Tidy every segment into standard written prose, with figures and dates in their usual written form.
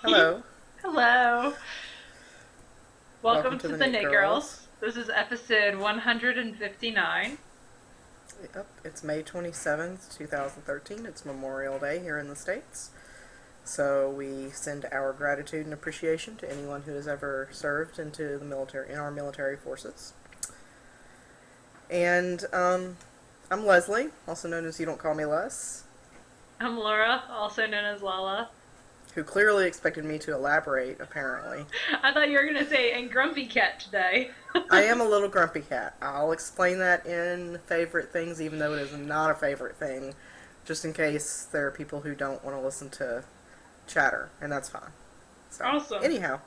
Hello. Hello. Welcome Welcome to to the the Knit Knit Girls. Girls. This is episode 159. Yep, it's May 27th, 2013. It's Memorial Day here in the States. So we send our gratitude and appreciation to anyone who has ever served into the military in our military forces. And I'm Leslie, also known as You Don't Call Me Les, I'm Laura, also known as Lala. who clearly expected me to elaborate, apparently. I thought you were going to say, and Grumpy Cat today. I am a little grumpy cat. I'll explain that in favorite things, even though it is not a favorite thing, just in case there are people who don't want to listen to chatter, and that's fine. So, Awesome. anyhow,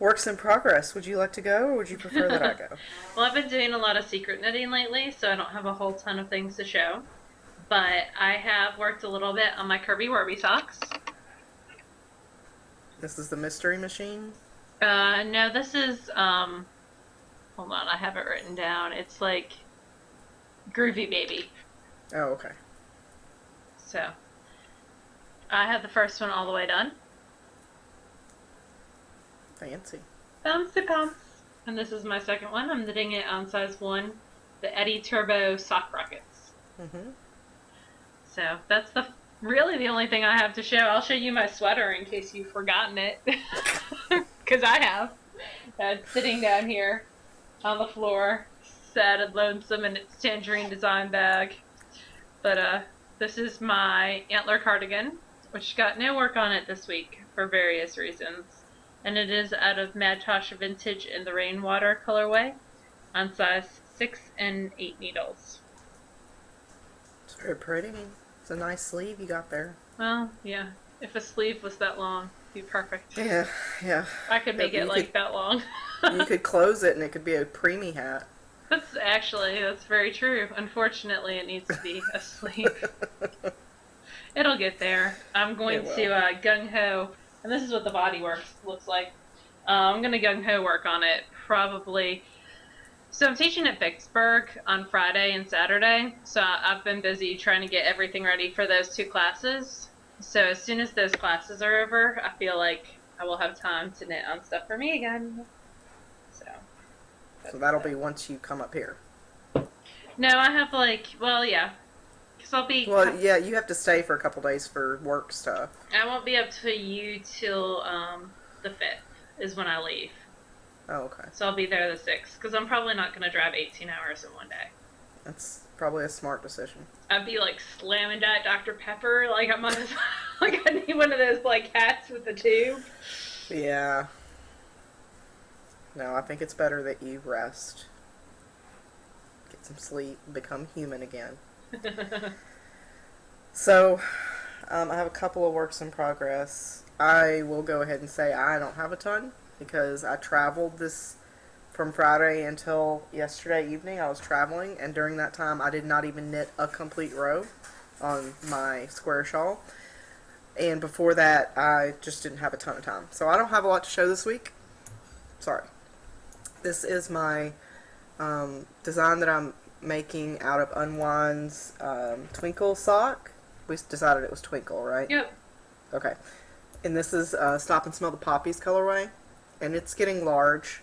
works in progress. Would you like to go, or would you prefer that I go? Well, I've been doing a lot of secret knitting lately, so I don't have a whole ton of things to show. But I have worked a little bit on my Kirby Werby socks. This is the mystery machine. No, this is, hold on, I have it written down. It's like Groovy Baby. Oh, okay. So, I have the first one all the way done. Fancy. Bouncy bounce. And this is my second one. I'm knitting it on size 1, the Eddie Turbo sock rockets. Mm-hmm. So that's really the only thing I have to show. I'll show you my sweater in case you've forgotten it. Because I have. It's sitting down here on the floor, sad and lonesome in its tangerine design bag. But this is my antler cardigan, which got no work on it this week for various reasons. And it is out of Mad Tosh Vintage in the Rainwater colorway on size 6 and 8 needles. It's very pretty. It's a nice sleeve you got there. Well, yeah. If a sleeve was that long, it'd be perfect. Yeah, yeah. I could make it like that long. You could close it and it could be a preemie hat. That's very true. Unfortunately, it needs to be a sleeve. It'll get there. I'm going to gung-ho, and this is what the body looks like. I'm going to gung-ho work on it probably. So I'm teaching at Vicksburg on Friday and Saturday, so I've been busy trying to get everything ready for those 2 classes. So as soon as those classes are over, I feel like I will have time to knit on stuff for me again. So that'll be once you come up here. No, I have yeah. Because I'll be... Well, yeah, you have to stay for a couple days for work stuff. I won't be up to you till the 5th is when I leave. Oh, okay. So I'll be there the 6th, because I'm probably not going to drive 18 hours in one day. That's probably a smart decision. I'd be like slamming that Dr. Pepper, like I'm on this, like I need one of those like hats with the tube. Yeah. No, I think it's better that you rest. Get some sleep, become human again. So, I have a couple of works in progress. I will go ahead and say I don't have a ton because I traveled this from Friday until yesterday evening. I was traveling, and during that time I did not even knit a complete row on my square shawl. And before that, I just didn't have a ton of time. So I don't have a lot to show this week. Sorry. This is my design that I'm making out of Unwind's Twinkle sock. We decided it was Twinkle, right? Yep. Okay. And this is Stop and Smell the Poppies colorway. And it's getting large.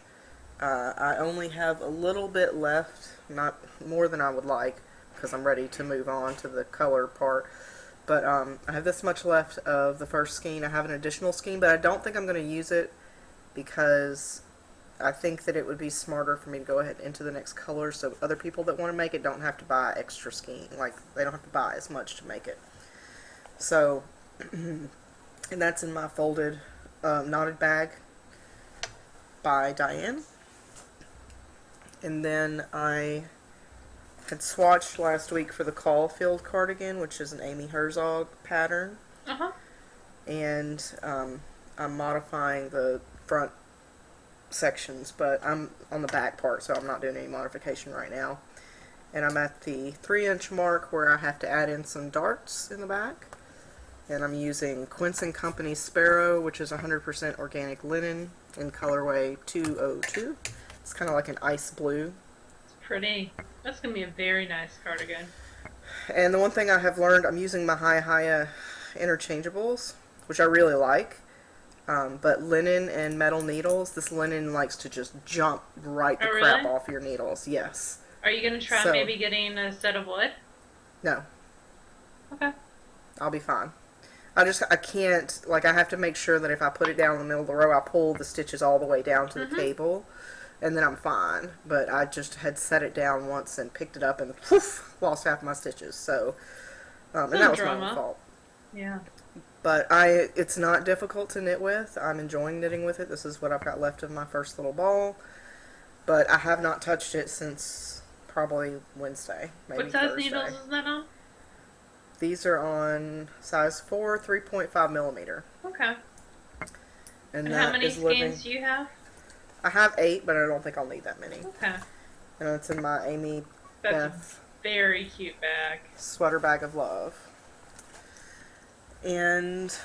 I only have a little bit left, not more than I would like, because I'm ready to move on to the color part. But I have this much left of the first skein. I have an additional skein, but I don't think I'm going to use it because I think that it would be smarter for me to go ahead into the next color so other people that want to make it don't have to buy extra skein. Like, they don't have to buy as much to make it. So, and that's in my folded knotted bag by Diane. And then I had swatched last week for the Caulfield cardigan, which is an Amy Herzog pattern. Uh-huh. And I'm modifying the front sections, but I'm on the back part, so I'm not doing any modification right now. And I'm at the 3-inch mark where I have to add in some darts in the back. And I'm using Quince & Company Sparrow, which is 100% organic linen in colorway 202. It's kind of like an ice blue. It's pretty. That's going to be a very nice cardigan. And the one thing I have learned, I'm using my Hi interchangeables which I really like. But linen and metal needles, this linen likes to just jump right the crap really? off your needles. Yes. Are you going to try So, maybe getting a set of wood? no, Okay. I'll be fine. I can't, like, I have to make sure that if I put it down in the middle of the row, I pull the stitches all the way down to the cable, and then I'm fine. But I just had set it down once and picked it up and poof, lost half my stitches. So, and that was my own fault. Yeah. But it's not difficult to knit with. I'm enjoying knitting with it. This is what I've got left of my first little ball. But I have not touched it since probably Wednesday, maybe What size Thursday. needles is that on? These are on size 4, 3.5 millimeter. Okay. And how many skeins do you have? I have 8, but I don't think I'll need that many. Okay. And it's in my Amy That's Beth a very cute bag. sweater bag of love. And,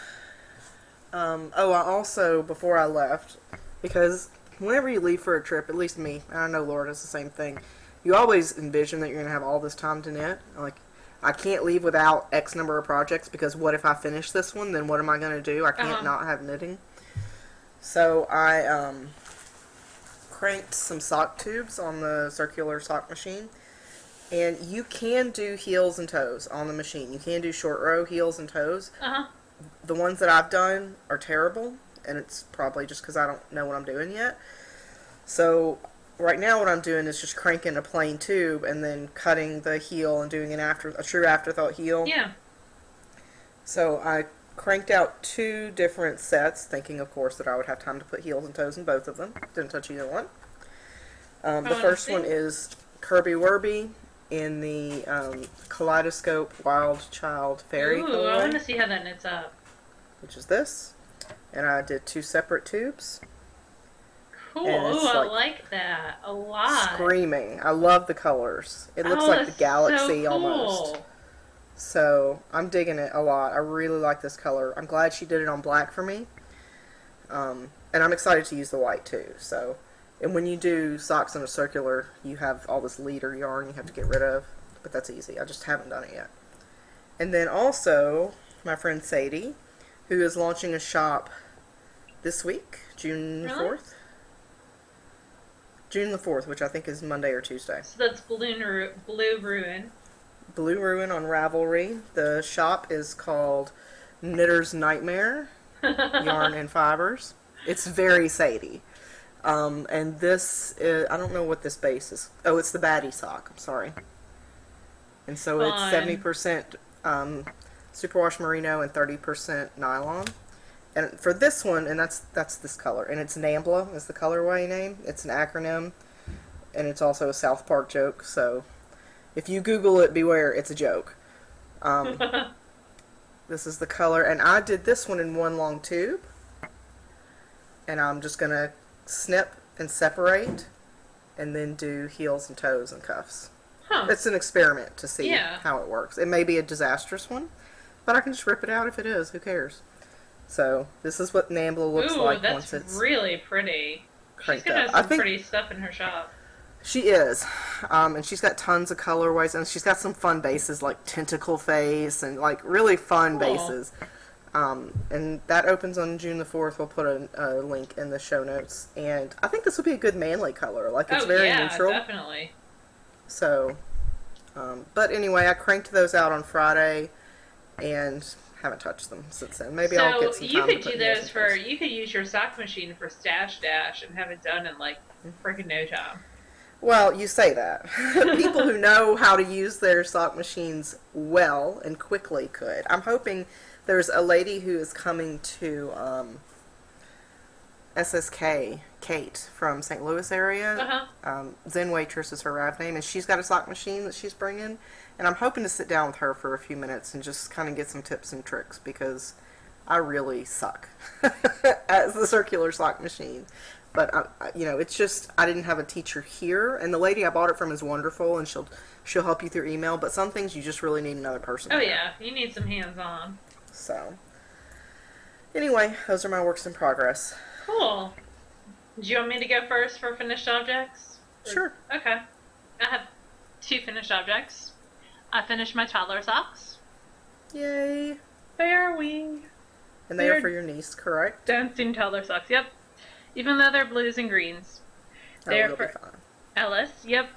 I also, before I left, because whenever you leave for a trip, at least me, and I know Laura does the same thing, you always envision that you're going to have all this time to knit. Like, I can't leave without X number of projects, because what if I finish this one, then what am I going to do? I can't not have knitting. So I cranked some sock tubes on the circular sock machine. And you can do heels and toes on the machine. You can do short row heels and toes. The ones that I've done are terrible, and it's probably just because I don't know what I'm doing yet. So right now what I'm doing is just cranking a plain tube and then cutting the heel and doing a true afterthought heel. Yeah. So I cranked out 2 different sets, thinking of course that I would have time to put heels and toes in both of them. Didn't touch either one. The first one is Kirby Werby in the Kaleidoscope Wild Child Fairy colorway. I want to see how that knits up. Which is this. And I did 2 separate tubes. Cool. Ooh, I like that a lot. Screaming. I love the colors. It looks like the galaxy so cool. almost. So I'm digging it a lot. I really like this color. I'm glad she did it on black for me. And I'm excited to use the white too. So, and when you do socks in a circular, you have all this leader yarn you have to get rid of. But that's easy. I just haven't done it yet. And then also, my friend Sadie, who is launching a shop this week, June 4th. June the 4th, which I think is Monday or Tuesday. So that's Blue Ruin. Blue Ruin on Ravelry. The shop is called Knitter's Nightmare, Yarn and Fibers. It's very Sadie. And this is, I don't know what this base is. Oh, it's the Baddie sock. I'm sorry. And so it's 70% superwash merino and 30% nylon. And for this one, and that's this color, and it's NAMBLA is the colorway name. It's an acronym, and it's also a South Park joke. So if you Google it, beware, it's a joke. This is the color, and I did this one in 1 long tube. And I'm just gonna snip and separate, and then do heels and toes and cuffs. It's an experiment to see how it works. It may be a disastrous one, but I can just rip it out if it is. Who cares? So this is what NAMBLA looks like once it's really pretty. She's gonna have some pretty stuff in her shop. She is, and she's got tons of colorways, and she's got some fun bases like Tentacle Face and like really fun bases. And that opens on June the 4th. We'll put a link in the show notes, and I think this would be a good manly color. Like it's very neutral. Definitely. So, but anyway, I cranked those out on Friday, and haven't touched them since then. Maybe I'll get some time you could to put do those for. You could use your sock machine for Stash Dash and have it done in like freaking no time. Well, you say that. People who know how to use their sock machines well and quickly could. I'm hoping there's a lady who is coming to SSK, Kate, from St. Louis area. Zen Waitress is her rap name, and she's got a sock machine that she's bringing. And I'm hoping to sit down with her for a few minutes and just kind of get some tips and tricks, because I really suck at the circular sock machine. But, you know, it's just, I didn't have a teacher here, and the lady I bought it from is wonderful, and she'll help you through email, but some things you just really need another person. Oh, yeah, you need some hands-on. So, anyway, those are my works in progress. Cool. Do you want me to go first for finished objects? Sure. Okay. I have 2 finished objects. I finished my toddler socks. Yay. Fair wing. And they are for your niece, correct? dancing toddler socks. Yep. Even though they're blues and greens. They are for Ellis. Yep.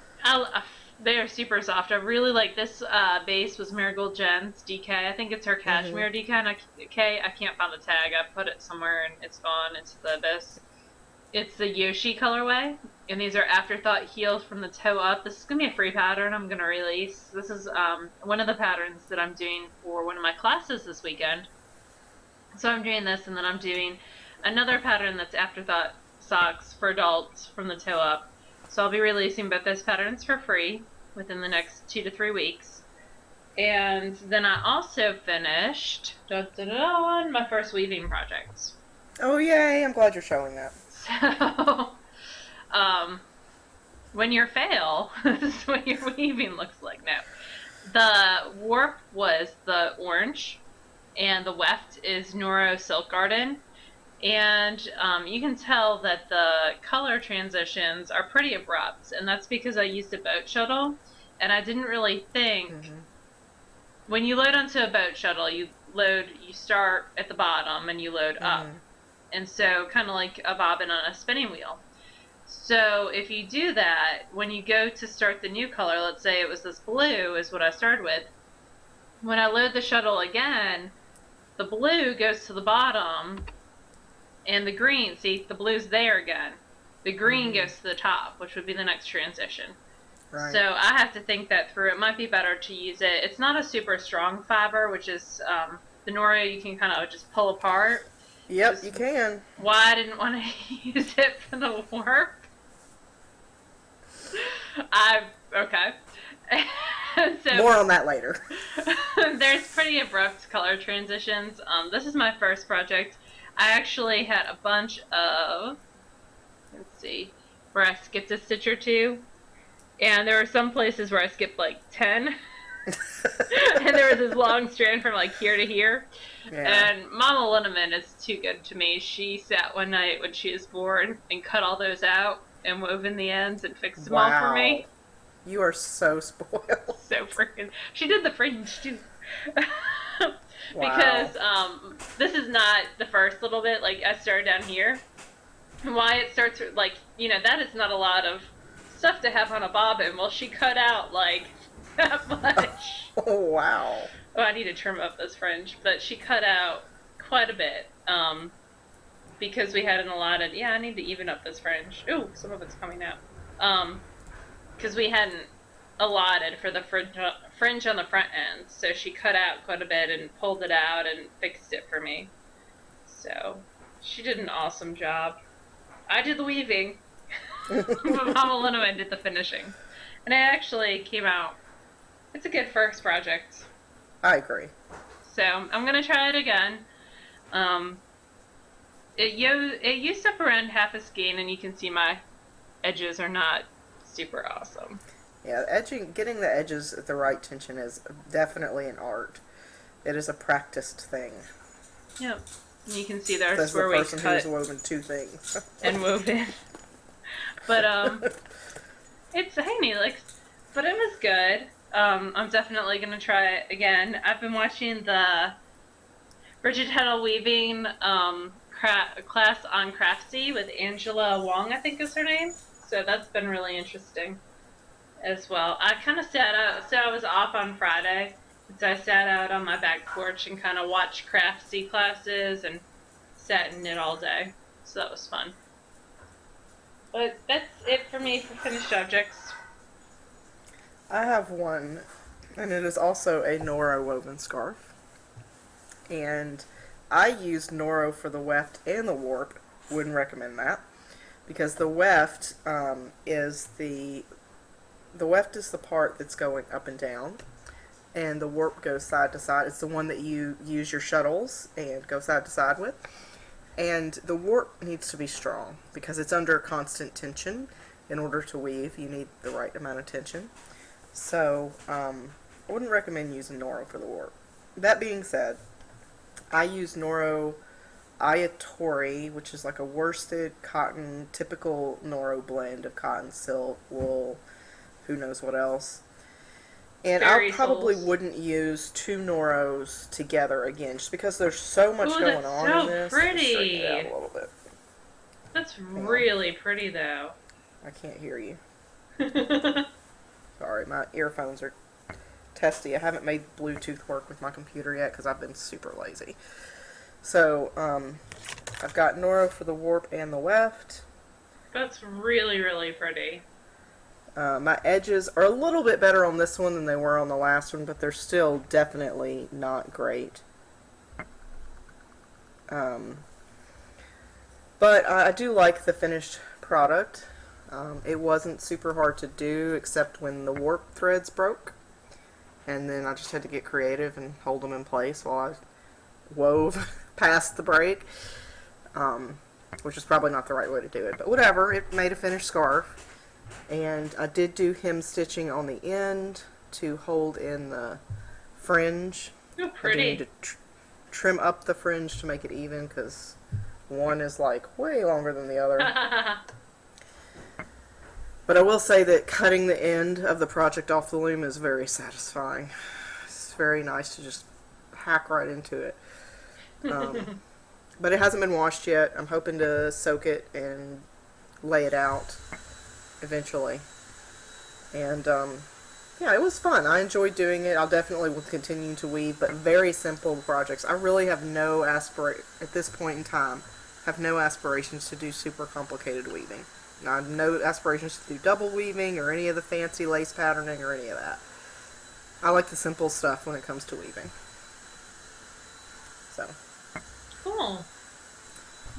They are super soft. I really like this base was Marigold Jen's DK. I think it's her cashmere DK. And I can't find the tag. I put it somewhere and it's gone. It's the abyss. It's the Yoshi colorway. And these are Afterthought heels from the toe up. This is going to be a free pattern I'm going to release. This is one of the patterns that I'm doing for one of my classes this weekend. So I'm doing this, and then I'm doing another pattern that's Afterthought socks for adults from the toe up. So I'll be releasing both those patterns for free within the next 2 to 3 weeks. And then I also finished my first weaving project. Oh, yay. I'm glad you're showing that. So, when you fail, this is what your weaving looks like now. The warp was the orange, and the weft is Noro Silk Garden. And you can tell that the color transitions are pretty abrupt, and that's because I used a boat shuttle, and I didn't really think. When you load onto a boat shuttle, you start at the bottom and you load up. And so kind of like a bobbin on a spinning wheel. So if you do that, when you go to start the new color, let's say it was this blue is what I started with, when I load the shuttle again, the blue goes to the bottom, and the green, see, the blue's there again. The green goes to the top, which would be the next transition. Right. So I have to think that through. It might be better to use it. It's not a super strong fiber, which is the Noro you can kind of just pull apart. Yep, you can. Why I didn't want to use it for the warp. Okay. So, more on that later. There's pretty abrupt color transitions. This is my first project. I actually had a bunch of, let's see, where I skipped a stitch or two. And there were some places where I skipped like 10. And there was this long strand from like here to here. Yeah. And Mama Linneman is too good to me. She sat one night when she was bored and cut all those out and wove in the ends and fixed them all for me. You are so spoiled. So freaking. She did the fringe too. Because this is not the first little bit. Like I started down here. Why it starts like, you know, that is not a lot of stuff to have on a bobbin. Well, she cut out like that much. Oh, wow. Oh, I need to trim up this fringe, but she cut out quite a bit because we hadn't allotted. Yeah, I need to even up this fringe. Ooh, some of it's coming out. Because we hadn't allotted for the fringe on the front end, so she cut out quite a bit and pulled it out and fixed it for me. So she did an awesome job. I did the weaving. Mama Linneman did the finishing. And it actually came out. It's a good first project. I agree. So I'm going to try it again. It used up around half a skein, and you can see my edges are not super awesome. Yeah, getting the edges at the right tension is definitely an art. It is a practiced thing. Yep. You can see there's that's where the person we cut who's woven two things. and woven. But it's Neelix. But it was good. I'm definitely gonna try it again. I've been watching the Rigid Heddle Weaving class on Craftsy with Angela Wong, I think is her name. So that's been really interesting as well. I kind of sat out, so I was off on Friday, so I sat out on my back porch and kind of watched Craftsy classes and sat and knit all day. So that was fun. But that's it for me for finished objects. I have one, and it is also a Noro woven scarf. And I used Noro for the weft and the warp. Wouldn't recommend that. Because the weft is the weft is the part that's going up and down, and the warp goes side to side. It's the one that you use your shuttles and go side to side with. And the warp needs to be strong because it's under constant tension. In order to weave, you need the right amount of tension. So I wouldn't recommend using Noro for the warp. That being said, I use Noro Ayatori, which is like a worsted cotton, typical Noro blend of cotton, silk, wool, who knows what else. And I fairy probably souls. wouldn't use two Noros together again, just because there's so much Ooh, going that's on in so this. Let me straighten it out a pretty. little bit. That's Hang on. really pretty, though. I can't hear you. Sorry, my earphones are testy. I haven't made Bluetooth work with my computer yet because I've been super lazy. So, I've got Noro for the warp and the weft. That's really, really pretty. My edges are a little bit better on this one than they were on the last one, but they're still definitely not great. But I do like the finished product. It wasn't super hard to do, except when the warp threads broke. And then I just had to get creative and hold them in place while I wove past the break. Which is probably not the right way to do it, but whatever. It made a finished scarf. And I did do hem stitching on the end to hold in the fringe. Oh, I do pretty. need to trim up the fringe to make it even, because one is like way longer than the other. But I will say that cutting the end of the project off the loom is very satisfying. It's very nice to just hack right into it. But it hasn't been washed yet. I'm hoping to soak it and lay it out eventually. And yeah, it was fun. I enjoyed doing it. I'll definitely will continue to weave, but very simple projects. I really have no at this point in time, have no aspirations to do super complicated weaving. I have no aspirations to do double weaving or any of the fancy lace patterning or any of that. I like the simple stuff when it comes to weaving. So. Cool.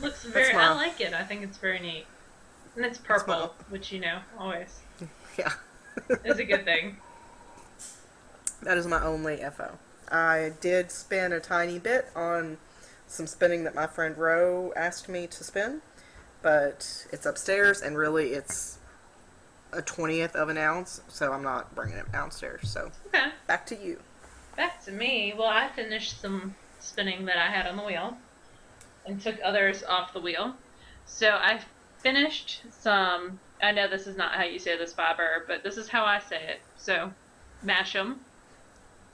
Looks very. I like it. I think it's very neat. And it's purple, which always. Yeah. is a good thing. That is my only FO. I did spin a tiny bit on some spinning that my friend Ro asked me to spin, but it's upstairs, and really it's a 20th of an ounce, so I'm not bringing it downstairs. So Okay. back to you. Back to me. Well, I finished some spinning that I had on the wheel and took others off the wheel. So I finished some, I know this is not how you say this fiber, but this is how I say it. So, mash 'em.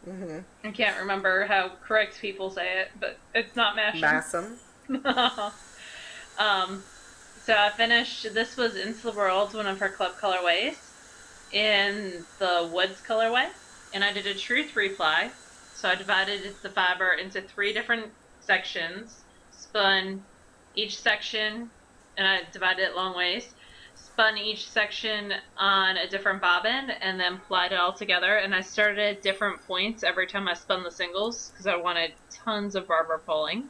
Mm-hmm. I can't remember how correct people say it, but it's not mash 'em. Mass 'em. So I finished, this was Into the World, one of her club colorways, in the Woods colorway, and I did a true 3-ply. So I divided the fiber into 3 different sections, spun each section, and I divided it long ways, spun each section on a different bobbin, and then plied it all together. And I started at different points every time I spun the singles, because I wanted tons of barber pulling.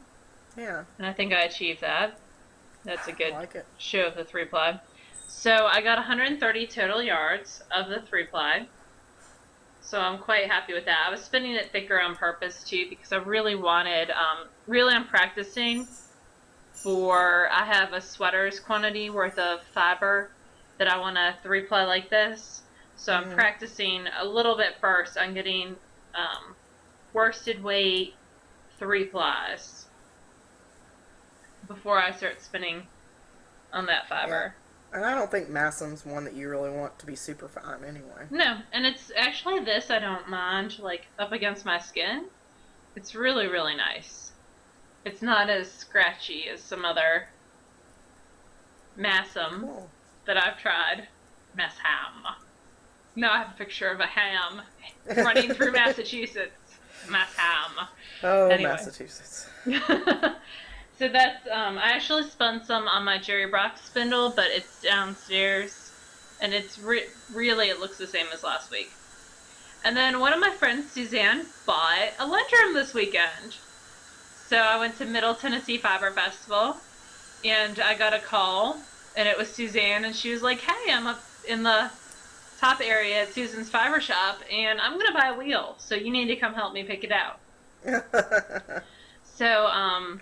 Yeah. And I think I achieved that. That's a good it. show of the 3-ply. So I got 130 total yards of the 3-ply. So I'm quite happy with that. I was spinning it thicker on purpose too, because I really wanted, I'm practicing for, I have a sweater's quantity worth of fiber that I want to 3-ply like this. So I'm practicing a little bit first on getting worsted weight 3-plies before I start spinning on that fiber. Yeah. And I don't think Masson's one that you really want to be super fine anyway. No, and it's actually this I don't mind, like, up against my skin. It's really, really nice. It's not as scratchy as some other Massum that I've tried. Massham. Now I have a picture of a ham running through Massachusetts. Massham. Oh, anyway. Massachusetts. So that's, I actually spun some on my Jerry Brock spindle, but it's downstairs, and it's really, it looks the same as last week. And then one of my friends, Suzanne, bought a lunchroom this weekend. So I went to Middle Tennessee Fiber Festival, and I got a call, and it was Suzanne, and she was like, hey, I'm up in the top area at Susan's Fiber Shop, and I'm going to buy a wheel, so you need to come help me pick it out. So,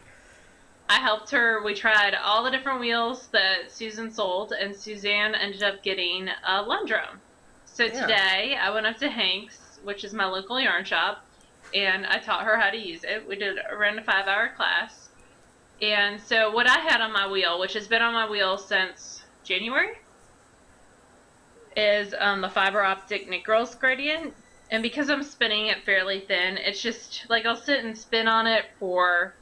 I helped her. We tried all the different wheels that Susan sold, and Suzanne ended up getting a Lundrum. So today, I went up to Hank's, which is my local yarn shop, and I taught her how to use it. We did around a 5-hour class. And so what I had on my wheel, which has been on my wheel since January, is the Fiber Optic TheKnitGirll's gradient. And because I'm spinning it fairly thin, it's just, like, I'll sit and spin on it for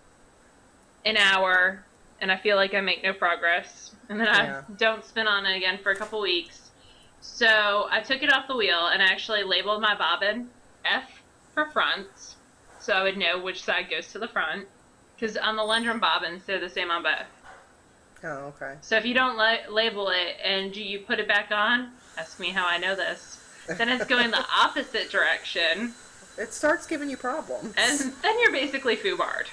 an hour, and I feel like I make no progress. And then I don't spin on it again for a couple weeks. So I took it off the wheel and I actually labeled my bobbin F for front, so I would know which side goes to the front. Because on the Lundgren bobbins, they're the same on both. Oh, okay. So if you don't label it and you put it back on, ask me how I know this, then it's going the opposite direction. It starts giving you problems. And then you're basically foobarred.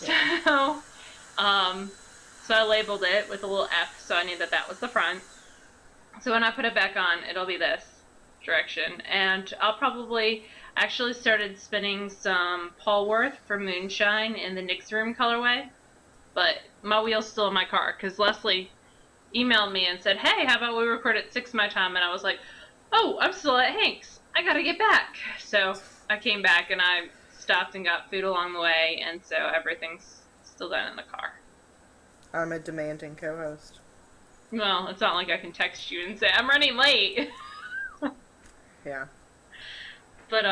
Yeah. So I labeled it with a little F, so I knew that that was the front. So when I put it back on, it'll be this direction. And I'll probably actually started spinning some Polworth for Moonshine in the Nick's Room colorway. But my wheel's still in my car, because Leslie emailed me and said, hey, how about we record at 6 my time? And I was like, oh, I'm still at Hank's. I gotta get back. So I came back and I stopped and got food along the way, and so everything's still done in the car. I'm a demanding co-host. Well, it's not like I can text you and say, I'm running late. Yeah. But,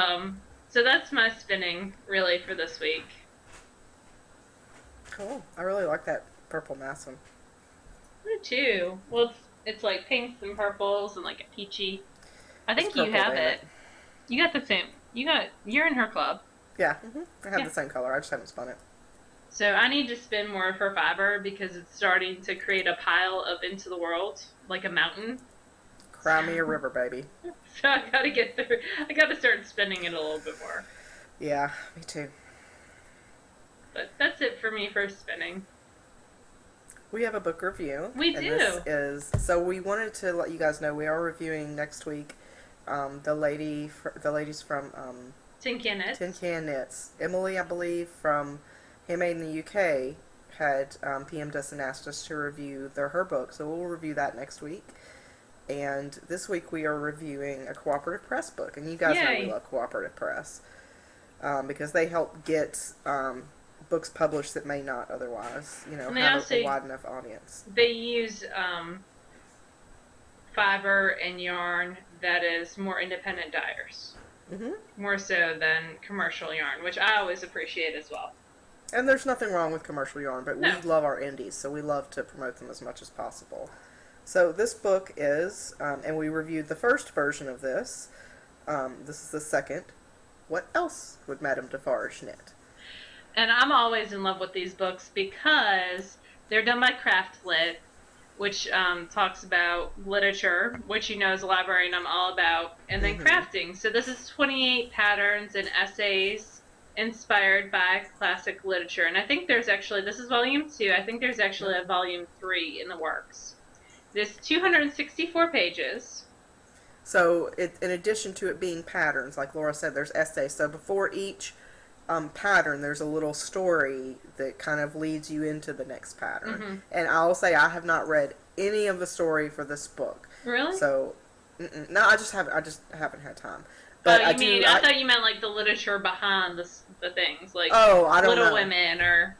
so that's my spinning, really, for this week. Cool. I really like that purple mason. Me too. Well, it's like pinks and purples and like a peachy. I think you have it. You got the same. You're in her club. Yeah. I have the same color. I just haven't spun it. So I need to spin more of her fiber because it's starting to create a pile of Into the World, like a mountain. Cry me a river, baby. So I gotta get through. I gotta start spinning it a little bit more. Yeah, me too. But that's it for me for spinning. We have a book review. We do. So we wanted to let you guys know we are reviewing next week the ladies from Tin Can Knits. Tin Can Knits. Emily, I believe, from Handmade in the UK had PM'd us and asked us to review her book. So we'll review that next week. And this week we are reviewing a Cooperative Press book. And you guys know we love Cooperative Press because they help get books published that may not otherwise, have a wide enough audience. They use fiber and yarn that is more independent dyers. More so than commercial yarn, which I always appreciate as well. And there's nothing wrong with commercial yarn, but we love our indies, so we love to promote them as much as possible. So this book is, and we reviewed the first version of this. This is the second. What else would Madame DeFarge knit? And I'm always in love with these books because they're done by Craft Lit, which talks about literature, which as a librarian I'm all about, and then crafting. So this is 28 patterns and essays inspired by classic literature. And I think there's actually, this is volume 2, I think there's actually a volume 3 in the works. There's 264 pages. So in addition to it being patterns, like Laura said, there's essays. So before each pattern, there's a little story that kind of leads you into the next pattern. And I'll say I have not read any of the story for this book. Really? So, no, I just haven't had time. But I thought you meant like the literature behind the things, like I don't Little know. Women or.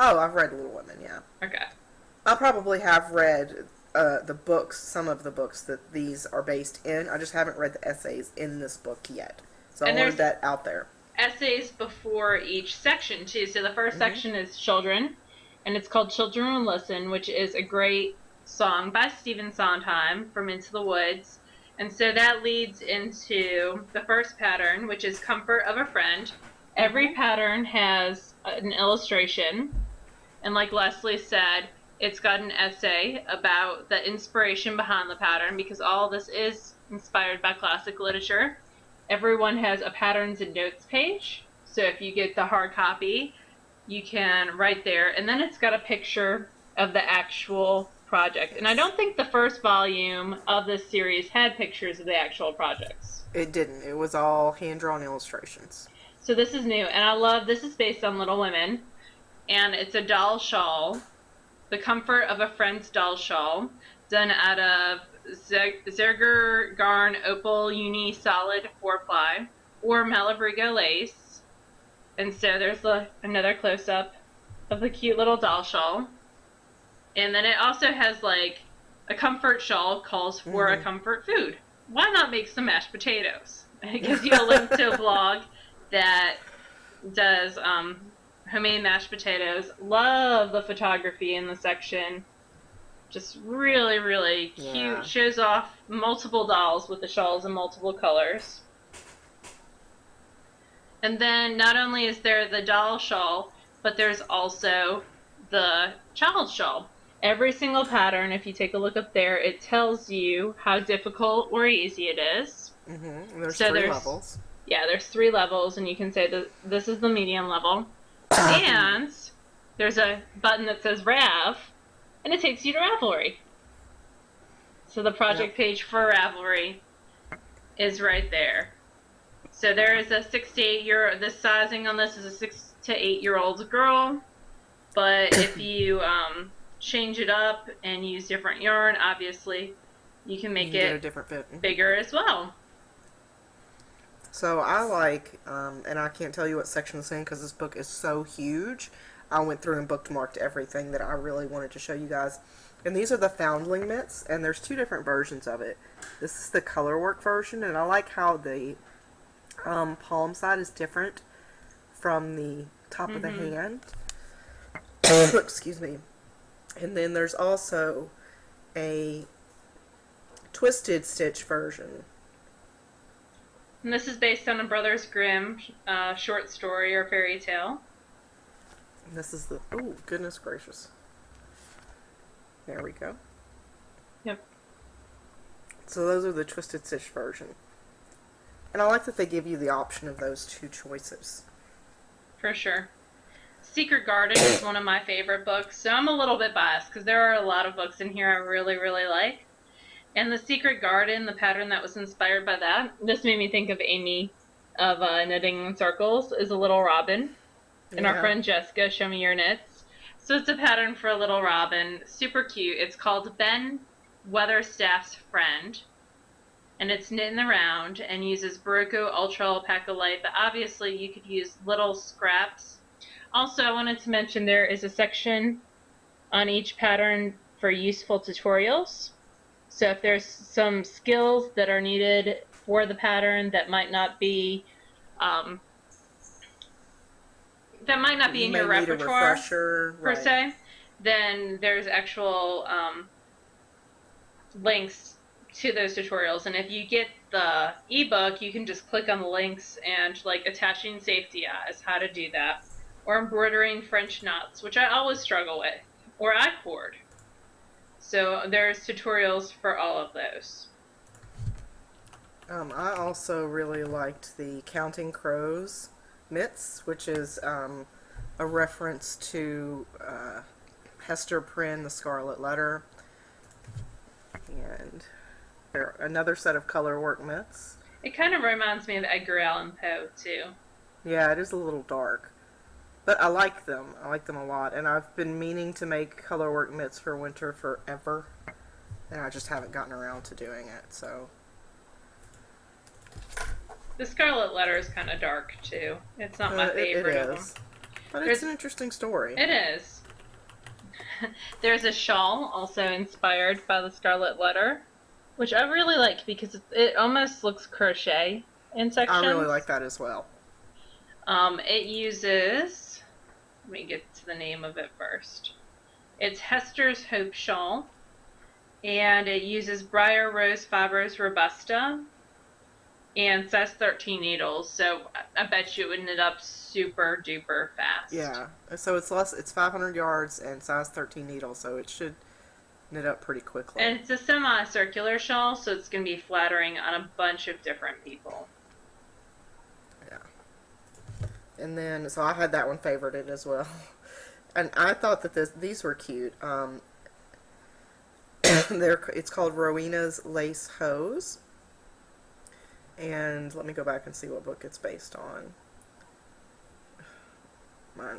Oh, I've read Little Women, yeah. Okay. I probably have read the books, some of the books that these are based in. I just haven't read the essays in this book yet. So I wanted that out there. Essays before each section too. So the first section is children, and it's called Children Will Listen, which is a great song by Stephen Sondheim from Into the Woods. And so that leads into the first pattern, which is Comfort of a Friend. Every pattern has an illustration, and like Leslie said, it's got an essay about the inspiration behind the pattern, because all this is inspired by classic literature. Everyone has a patterns and notes page, so if you get the hard copy, you can write there, and then it's got a picture of the actual project. And I don't think the first volume of this series had pictures of the actual projects. It didn't. It was all hand-drawn illustrations. So this is new, and I love, this is based on Little Women, and it's a doll shawl, the Comfort of a Friend's doll shawl, done out of Zerger Garn Opal Uni Solid 4-ply or Malabrigo lace. And so there's another close-up of the cute little doll shawl. And then it also has like a comfort shawl calls for a comfort food. Why not make some mashed potatoes? It gives you a link to a blog that does homemade mashed potatoes. Love the photography in the section. Just really, really cute. Yeah. Shows off multiple dolls with the shawls in multiple colors. And then not only is there the doll shawl, but there's also the child shawl. Every single pattern, if you take a look up there, it tells you how difficult or easy it is. Mm-hmm. And there's So three levels. Yeah, there's 3 levels, and you can say that this is the medium level. And there's a button that says Rav, and it takes you to Ravelry. So the project page for Ravelry is right there. So there is a 6 to 8 year. The sizing on this is a 6 to 8 year old girl, but if you change it up and use different yarn, obviously you can make get a different fit. Bigger as well. So I like, and I can't tell you what section it's in because this book is so huge. I went through and bookmarked everything that I really wanted to show you guys. And these are the Foundling mitts, and there's 2 different versions of it. This is the colorwork version, and I like how the palm side is different from the top of the hand. Excuse me. And then there's also a twisted stitch version. And this is based on a Brothers Grimm short story or fairy tale. And this is the, oh, goodness gracious. There we go. Yep. So those are the twisted stitch version. And I like that they give you the option of those 2 choices. For sure. Secret Garden is one of my favorite books, so I'm a little bit biased because there are a lot of books in here I really, really like. And the Secret Garden, the pattern that was inspired by that, this made me think of Amy of Knitting in Circles, is a little robin. And our friend Jessica, Show Me Your Knits. So it's a pattern for a little robin. Super cute. It's called Ben Weatherstaff's Friend. And it's knit in the round and uses Barocco Ultra Alpaca Light, but obviously you could use little scraps. Also, I wanted to mention there is a section on each pattern for useful tutorials. So if there's some skills that are needed for the pattern that might not be in your repertoire per se, then there's actual links to those tutorials. And if you get the ebook, you can just click on the links and like attaching safety eyes, how to do that, or embroidering French knots, which I always struggle with, or I cord. So there's tutorials for all of those. I also really liked the Counting Crows mitts, which is a reference to Hester Prynne, The Scarlet Letter, and another set of colorwork mitts. It kind of reminds me of Edgar Allan Poe too. Yeah, it is a little dark, but I like them. I like them a lot, and I've been meaning to make colorwork mitts for winter forever, and I just haven't gotten around to doing it. So The Scarlet Letter is kind of dark too. It's not my favorite it of is. them. But it's an interesting story. It is. There's a shawl also inspired by the Scarlet Letter, which I really like because it almost looks crochet in sections. I really like that as well. It uses, let me get to the name of it first. It's Hester's Hope Shawl, and it uses Briar Rose Fibers Robusta and size 13 needles, so I bet you it would knit up super duper fast. Yeah, so it's 500 yards and size 13 needles, so it should knit up pretty quickly. And it's a semi-circular shawl, so it's going to be flattering on a bunch of different people. Yeah. And then, so I had that one favorited as well. And I thought that these were cute. It's called Rowena's Lace Hose. And let me go back and see what book it's based on. My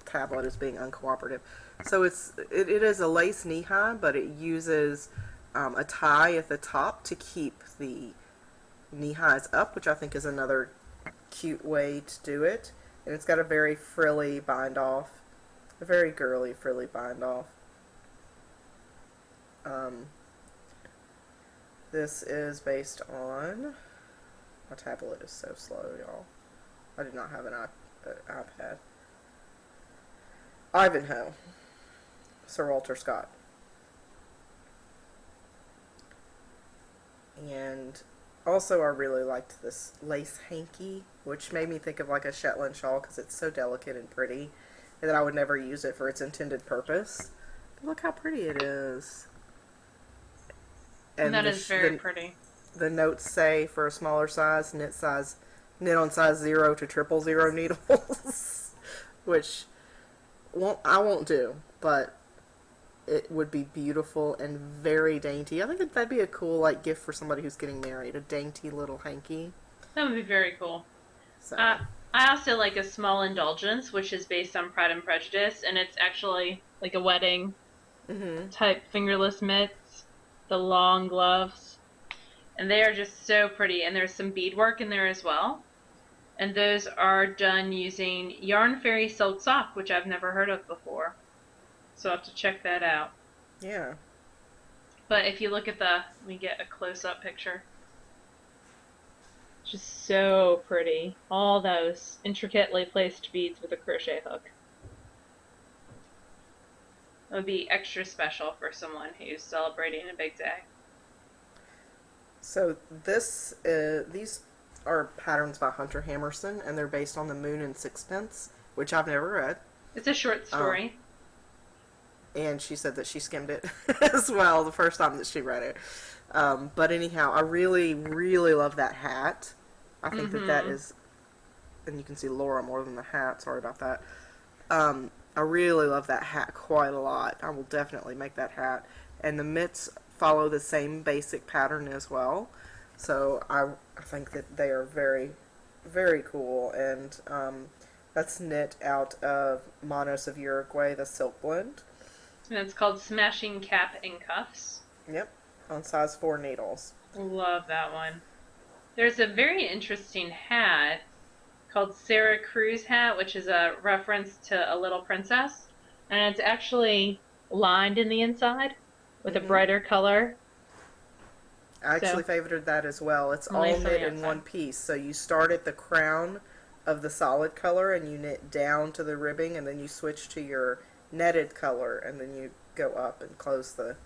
tablet is being uncooperative. So it is a lace knee-high, but it uses a tie at the top to keep the knee-highs up, which I think is another cute way to do it. And it's got a very frilly bind-off. A very girly frilly bind-off. This is based on My tablet is so slow, y'all. I do not have an iPad. Ivanhoe, Sir Walter Scott. And also I really liked this lace hanky, which made me think of like a Shetland shawl because it's so delicate and pretty, and that I would never use it for its intended purpose. But look how pretty it is. And that is very pretty. The notes say for a smaller size, knit on size 0 to 000 needles, which I won't do, but it would be beautiful and very dainty. I think that'd be a cool like gift for somebody who's getting married, a dainty little hanky. That would be very cool. So. I also like a small indulgence, which is based on Pride and Prejudice, and it's actually like a wedding type fingerless mitts, the long gloves, and they are just so pretty. And there's some beadwork in there as well, and those are done using Yarn Fairy Silk Sock, which I've never heard of before. So I'll have to check that out. Yeah. But if you look at let me get a close-up picture. It's just so pretty. All those intricately placed beads with a crochet hook. It would be extra special for someone who's celebrating a big day. So these are patterns by Hunter Hammerson, and they're based on The Moon and Sixpence, which I've never read. It's a short story. And she said that she skimmed it as well the first time that she read it. But anyhow, I really, really love that hat. I think that is, and you can see Laura more than the hat. Sorry about that. I really love that hat quite a lot. I will definitely make that hat. And the mitts follow the same basic pattern as well. So I think that they are very, very cool. And that's knit out of Manos of Uruguay, the silk blend. And it's called Smashing Cap and Cuffs. Yep, on size 4 needles. Love that one. There's a very interesting hat called Sarah Cruz hat, which is a reference to a little princess. And it's actually lined in the inside with a brighter color. I actually favored that as well. It's all knit in one piece. So you start at the crown of the solid color and you knit down to the ribbing, and then you switch to your netted color, and then you go up and close the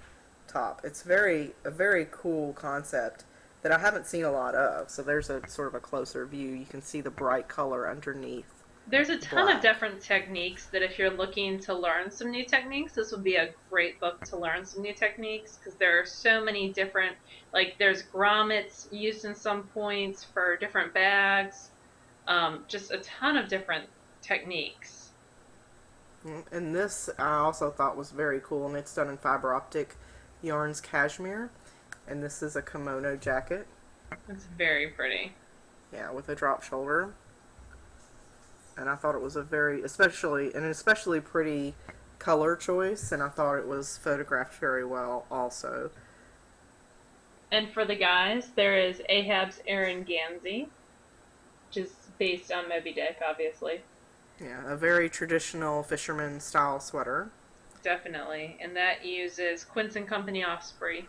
top. It's a very cool concept that I haven't seen a lot of. So there's a sort of a closer view. You can see the bright color underneath. There's a ton of different techniques that if you're looking to learn some new techniques, this would be a great book to learn some new techniques, because there are so many different, like there's grommets used in some points for different bags, just a ton of different techniques. And this I also thought was very cool, and it's done in fiber optic yarns cashmere, and this is a kimono jacket. It's very pretty. Yeah, with a drop shoulder. And I thought it was an especially pretty color choice, and I thought it was photographed very well also. And for the guys, there is Ahab's Aaron Gansey, which is based on Moby Dick, obviously. Yeah, a very traditional fisherman style sweater. Definitely. And that uses Quince and Company Osprey.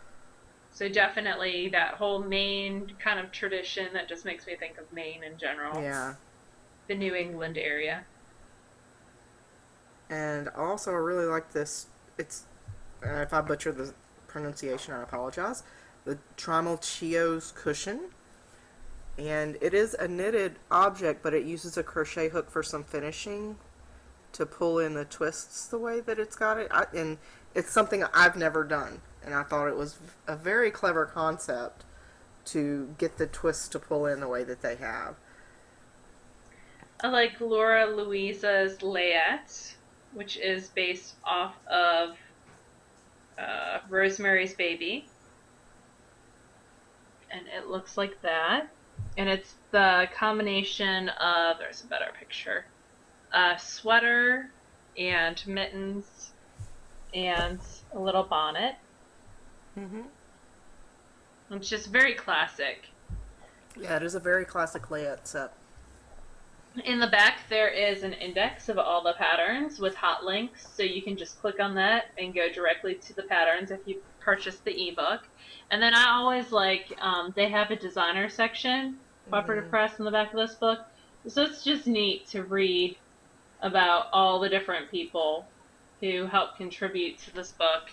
So definitely that whole Maine kind of tradition that just makes me think of Maine in general. Yeah. The New England area. And also I really like this. It's, if I butcher the pronunciation, I apologize. The Trimalchio's cushion. And it is a knitted object, but it uses a crochet hook for some finishing to pull in the twists the way that it's got it. And it's something I've never done. And I thought it was a very clever concept to get the twists to pull in the way that they have. I like Laura Louisa's Layette, which is based off of Rosemary's Baby. And it looks like that. And it's the combination of, there's a better picture, sweater and mittens and a little bonnet. It's just very classic. Yeah, it is a very classic Layette set. In the back, there is an index of all the patterns with hot links, so you can just click on that and go directly to the patterns if you purchase the ebook. And then I always like, they have a designer section Cooperative Hmm. Press on the back of this book. So it's just neat to read about all the different people who helped contribute to this book.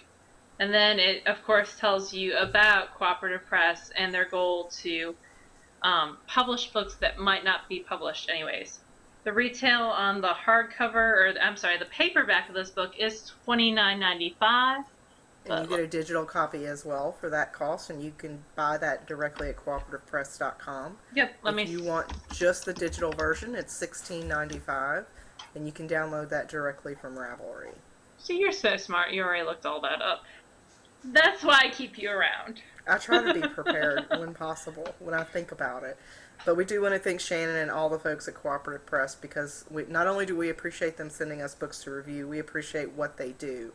And then it, of course, tells you about Cooperative Press and their goal to publish books that might not be published anyways. The retail on the hardcover, or I'm sorry, the paperback of this book is $29.95. And you But get a digital copy as well for that cost, and you can buy that directly at cooperativepress.com. yep, let If me. you want just the digital version, it's $16.95, and you can download that directly from Ravelry. See, you're so smart. You already looked all that up. That's why I keep you around. I try to be prepared when possible when I think about it. But we do want to thank Shannon and all the folks at Cooperative Press, because not only do we appreciate them sending us books to review, we appreciate what they do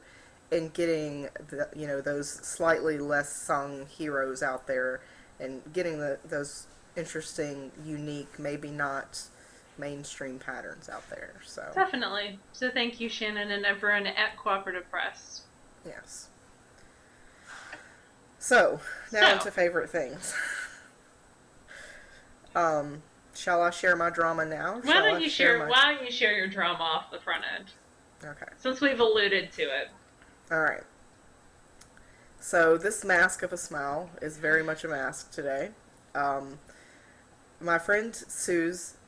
in getting those slightly less sung heroes out there, and getting those interesting, unique, maybe not mainstream patterns out there. So Definitely. So thank you, Shannon, and everyone at Cooperative Press. yes. So now So, into favorite things. Shall I share my drama now? why don't you share your drama off the front end? Okay. Since we've alluded to it. All right. So this mask of a smile is very much a mask today. My friend